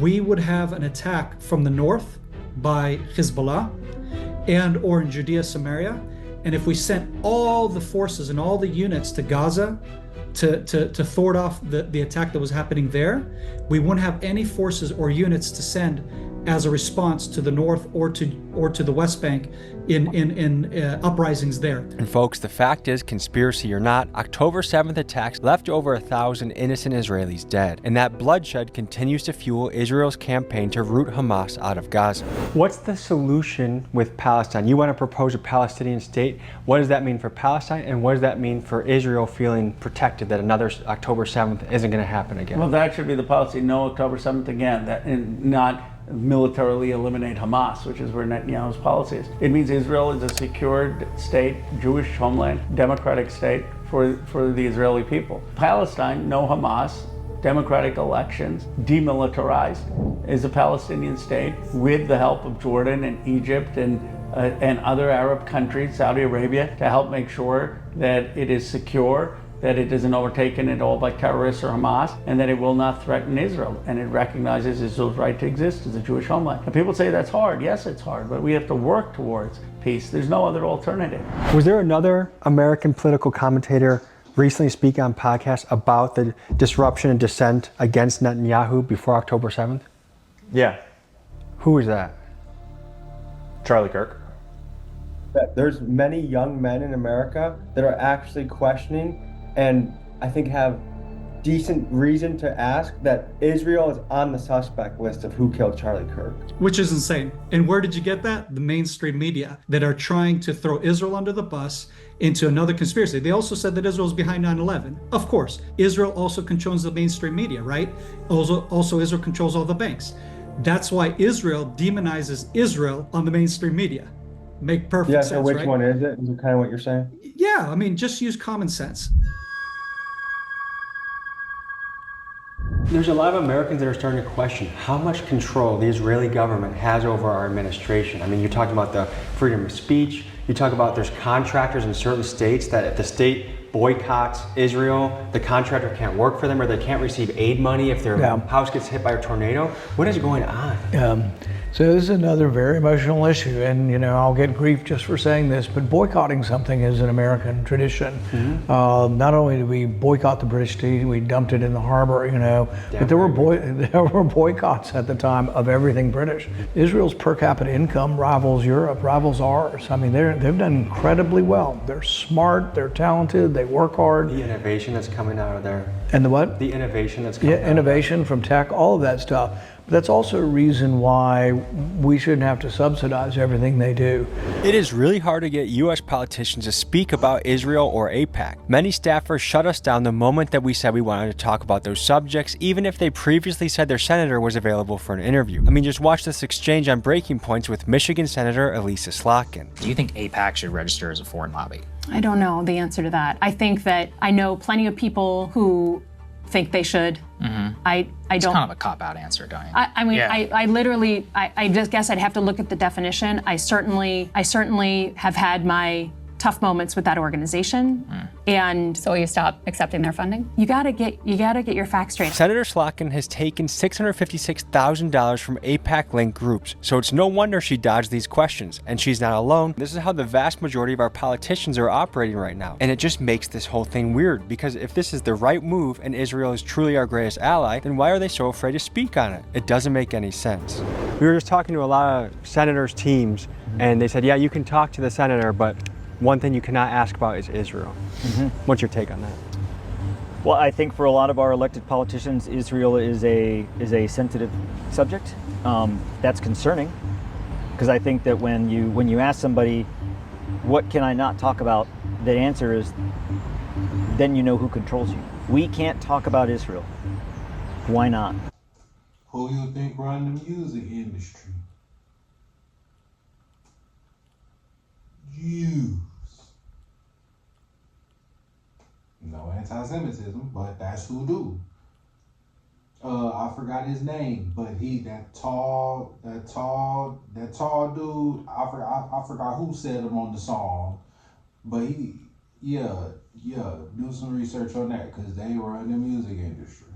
we would have an attack from the north by Hezbollah and or in Judea, Samaria, and if we sent all the forces and all the units to Gaza to thwart off the attack that was happening there, we wouldn't have any forces or units to send as a response to the north or to the West Bank in uprisings there. And folks, the fact is, conspiracy or not, October 7th attacks left over 1,000 innocent Israelis dead, and that bloodshed continues to fuel Israel's campaign to root Hamas out of Gaza. What's the solution with Palestine? You want to propose a Palestinian state. What does that mean for Palestine, and what does that mean for Israel feeling protected that another October 7th isn't going to happen again? Well, that should be the policy, no October 7th again, and not militarily eliminate Hamas, which is where Netanyahu's policy is. It means Israel is a secured state, Jewish homeland, democratic state for the Israeli people. Palestine, no Hamas, democratic elections, demilitarized as a Palestinian state with the help of Jordan and Egypt and other Arab countries, Saudi Arabia, to help make sure that it is secure, that it isn't overtaken at all by terrorists or Hamas, and that it will not threaten Israel. And it recognizes Israel's right to exist as a Jewish homeland. And people say that's hard. Yes, it's hard, but we have to work towards peace. There's no other alternative. Was there another American political commentator recently speak on podcasts about the disruption and dissent against Netanyahu before October 7th? Yeah. Who was that? Charlie Kirk. There's many young men in America that are actually questioning and I think have decent reason to ask that Israel is on the suspect list of who killed Charlie Kirk. Which is insane. And where did you get that? The mainstream media that are trying to throw Israel under the bus into another conspiracy. They also said that Israel is behind 9/11. Of course, Israel also controls the mainstream media, right? Also Israel controls all the banks. That's why Israel demonizes Israel on the mainstream media. Make perfect sense, Yeah, so which right? one is it? Is it kind of what you're saying? Yeah, I mean, just use common sense. There's a lot of Americans that are starting to question how much control the Israeli government has over our administration. I mean, you talked about the freedom of speech. You talk about there's contractors in certain states that if the state boycotts Israel, the contractor can't work for them or they can't receive aid money if their house gets hit by a tornado. What is going on? So this is another very emotional issue, and I'll get grief just for saying this, but boycotting something is an American tradition. Not only did we boycott the British tea, we dumped it in the harbor, but there were boycotts at the time of everything British. Israel's per capita income rivals Europe, rivals ours. I mean, they've done incredibly well. They're smart, they're talented, they work hard. The innovation that's coming out of there. And the what? The innovation that's coming out. Yeah, innovation from tech, all of that stuff. But that's also a reason why we shouldn't have to subsidize everything they do. It is really hard to get U.S. politicians to speak about Israel or AIPAC. Many staffers shut us down the moment that we said we wanted to talk about those subjects, even if they previously said their senator was available for an interview. I mean, just watch this exchange on Breaking Points with Michigan Senator Elisa Slotkin. Do you think AIPAC should register as a foreign lobby? I don't know the answer to that. I think that I know plenty of people who think they should. I don't. It's kind of a cop-out answer, don't you? I mean, yeah. I literally, I just guess I'd have to look at the definition. I certainly have had my tough moments with that organization. And so you stop accepting their funding? You gotta get your facts straight. Senator Slotkin has taken $656,000 from AIPAC-linked groups, so it's no wonder she dodged these questions. And she's not alone. This is how the vast majority of our politicians are operating right now. And it just makes this whole thing weird, because if this is the right move and Israel is truly our greatest ally, then why are they so afraid to speak on it? It doesn't make any sense. We were just talking to a lot of senators' teams, and they said, yeah, you can talk to the senator, but one thing you cannot ask about is Israel. What's your take on that? Well, I think for a lot of our elected politicians, Israel is a sensitive subject. That's concerning, because I think that when you ask somebody, what can I not talk about, the answer is, then you know who controls you. We can't talk about Israel. Why not? Who you think run the music industry? Jews. No anti-Semitism, but that's who do. I forgot his name, but that tall dude. I forgot who said him on the song, but do some research on that, because they run the music industry.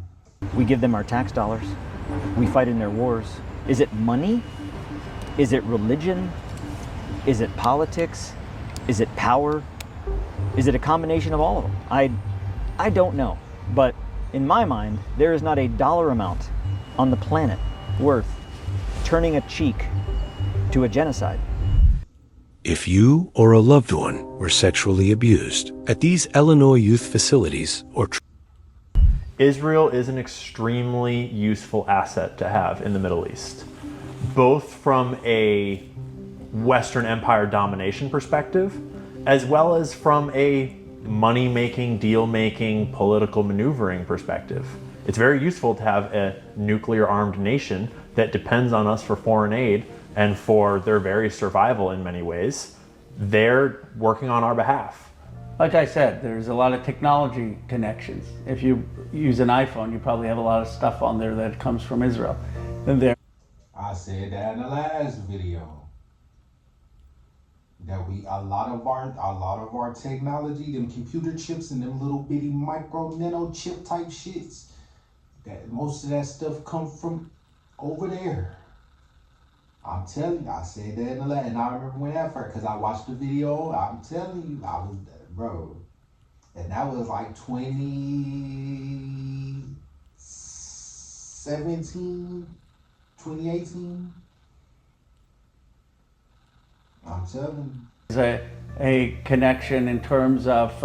We give them our tax dollars. We fight in their wars. Is it money? Is it religion? Is it politics? Is it power? Is it a combination of all of them? I don't know. But in my mind, there is not a dollar amount on the planet worth turning a cheek to a genocide. If you or a loved one were sexually abused at these Illinois youth facilities or Israel is an extremely useful asset to have in the Middle East, both from a Western Empire domination perspective, as well as from a money-making, deal-making, political maneuvering perspective. It's very useful to have a nuclear-armed nation that depends on us for foreign aid and for their very survival in many ways. They're working on our behalf. Like I said, there's a lot of technology connections. If you use an iPhone, you probably have a lot of stuff on there that comes from Israel. And there. I said that in the last video. That a lot of our technology, them computer chips and them little bitty micro nano chip type shits, that most of that stuff come from over there. I'm telling you, I said that in the last, and I remember when that first, because I watched the video. I'm telling you, I was, bro, and that was like 2017, 2018. I'm telling you. There's a connection in terms of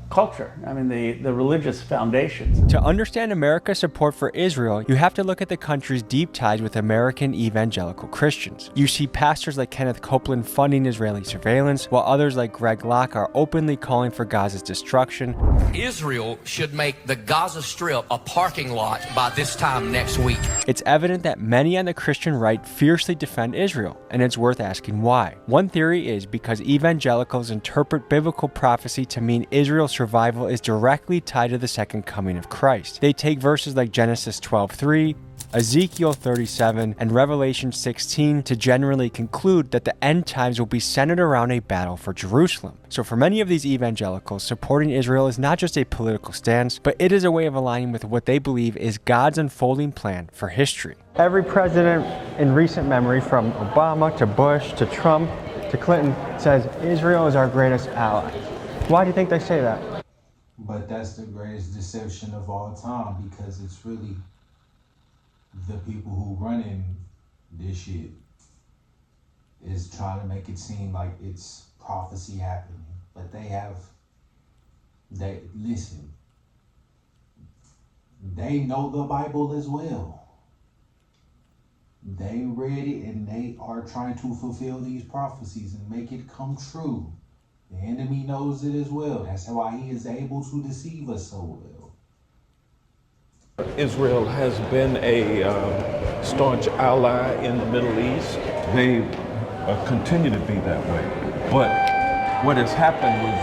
culture. I mean, the religious foundations. To understand America's support for Israel, you have to look at the country's deep ties with American evangelical Christians. You see pastors like Kenneth Copeland funding Israeli surveillance, while others like Greg Locke are openly calling for Gaza's destruction. Israel should make the Gaza Strip a parking lot by this time next week. It's evident that many on the Christian right fiercely defend Israel, and it's worth asking why. One theory is because evangelicals interpret biblical prophecy to mean Israel's survival is directly tied to the second coming of Christ. They take verses like Genesis 12:3, Ezekiel 37, and Revelation 16 to generally conclude that the end times will be centered around a battle for Jerusalem. So for many of these evangelicals, supporting Israel is not just a political stance, but it is a way of aligning with what they believe is God's unfolding plan for history. Every president in recent memory, from Obama to Bush to Trump to Clinton, says Israel is our greatest ally. Why do you think they say that? But that's the greatest deception of all time, because it's really the people who running this shit is trying to make it seem like it's prophecy happening. But listen, they know the Bible as well. They read it and they are trying to fulfill these prophecies and make it come true. The enemy knows it as well. That's why he is able to deceive us so well. Israel has been a staunch ally in the Middle East. They continue to be that way. But what has happened with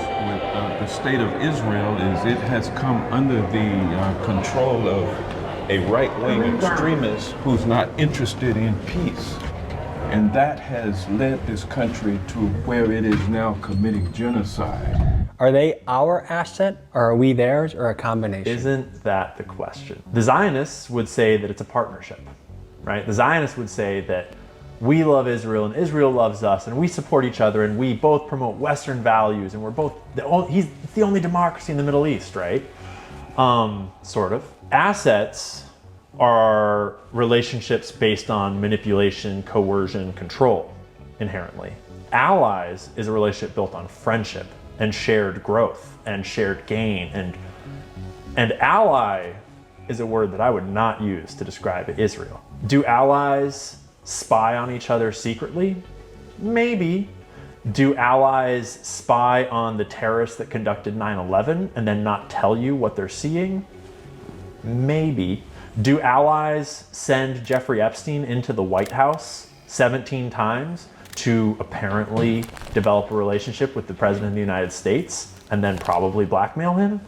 the state of Israel is it has come under the control of a right-wing extremist who's not interested in peace. And that has led this country to where it is now committing genocide. Are they our asset, or are we theirs, or a combination? Isn't that the question? The Zionists would say that it's a partnership, right? The Zionists would say that we love Israel and Israel loves us and we support each other and we both promote Western values and we're both, he's the only democracy in the Middle East, right? Sort of. Assets are relationships based on manipulation, coercion, control, inherently. Allies is a relationship built on friendship and shared growth and shared gain. And ally is a word that I would not use to describe Israel. Do allies spy on each other secretly? Maybe. Do allies spy on the terrorists that conducted 9/11 and then not tell you what they're seeing? Maybe. Do allies send Jeffrey Epstein into the White House 17 times to apparently develop a relationship with the President of the United States and then probably blackmail him?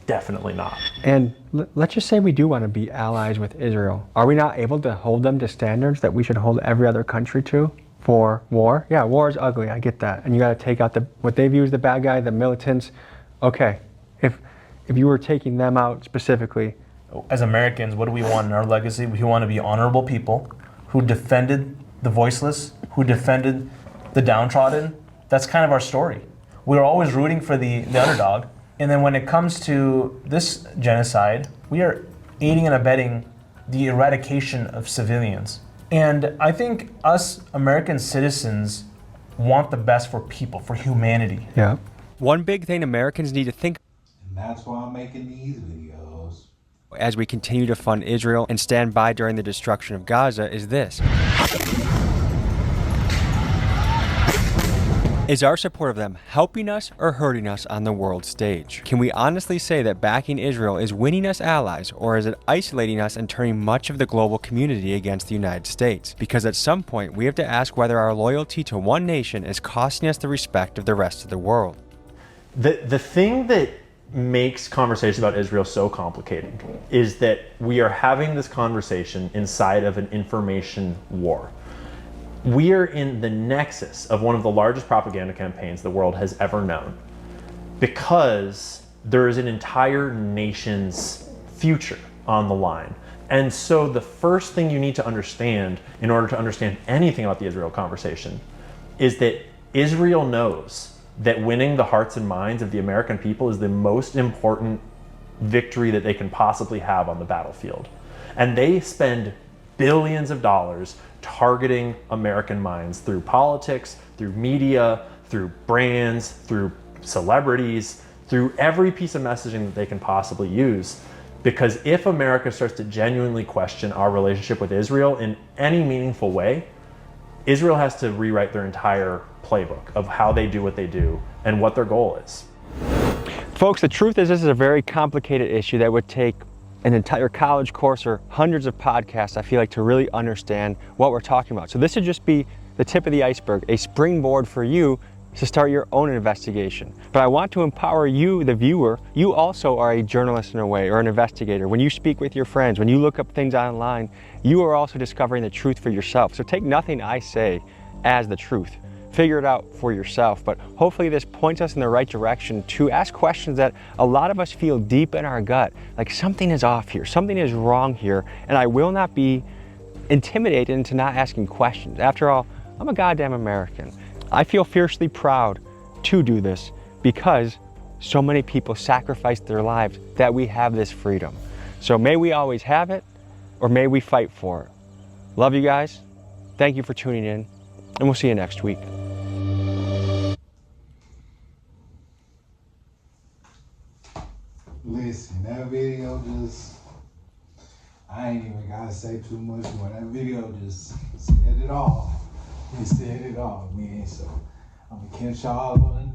Definitely not. And let's just say we do want to be allies with Israel. Are we not able to hold them to standards that we should hold every other country to for war? Yeah, war is ugly, I get that. And you got to take out what they view as the bad guy, the militants. Okay, if you were taking them out specifically. As Americans, what do we want in our legacy? We want to be honorable people who defended the voiceless, who defended the downtrodden. That's kind of our story. We're always rooting for the underdog. And then when it comes to this genocide, we are aiding and abetting the eradication of civilians. And I think us American citizens want the best for people, for humanity. Yeah. One big thing Americans need to think. And that's why I'm making these videos. As we continue to fund Israel and stand by during the destruction of Gaza is this. Is our support of them helping us or hurting us on the world stage? Can we honestly say that backing Israel is winning us allies, or is it isolating us and turning much of the global community against the United States? Because at some point, we have to ask whether our loyalty to one nation is costing us the respect of the rest of the world. The thing that makes conversation about Israel so complicated is that we are having this conversation inside of an information war. We are in the nexus of one of the largest propaganda campaigns the world has ever known, because there is an entire nation's future on the line. And so the first thing you need to understand in order to understand anything about the Israel conversation is that Israel knows that winning the hearts and minds of the American people is the most important victory that they can possibly have on the battlefield. And they spend billions of dollars targeting American minds through politics, through media, through brands, through celebrities, through every piece of messaging that they can possibly use. Because if America starts to genuinely question our relationship with Israel in any meaningful way, Israel has to rewrite their entire playbook of how they do what they do and what their goal is. Folks, the truth is this is a very complicated issue that would take an entire college course or hundreds of podcasts, I feel like, to really understand what we're talking about. So this would just be the tip of the iceberg, a springboard for you to start your own investigation. But I want to empower you, the viewer. You also are a journalist in a way, or an investigator. When you speak with your friends, when you look up things online, you are also discovering the truth for yourself. So take nothing I say as the truth. Figure it out for yourself. But hopefully this points us in the right direction to ask questions that a lot of us feel deep in our gut, like something is off here, something is wrong here, and I will not be intimidated into not asking questions. After all, I'm a goddamn American. I feel fiercely proud to do this because so many people sacrificed their lives that we have this freedom. So may we always have it, or may we fight for it. Love you guys. Thank you for tuning in, and we'll see you next week. Listen, that video just, I ain't even gotta say too much more. That video just said it all. It said it all, man. So I'm gonna catch y'all on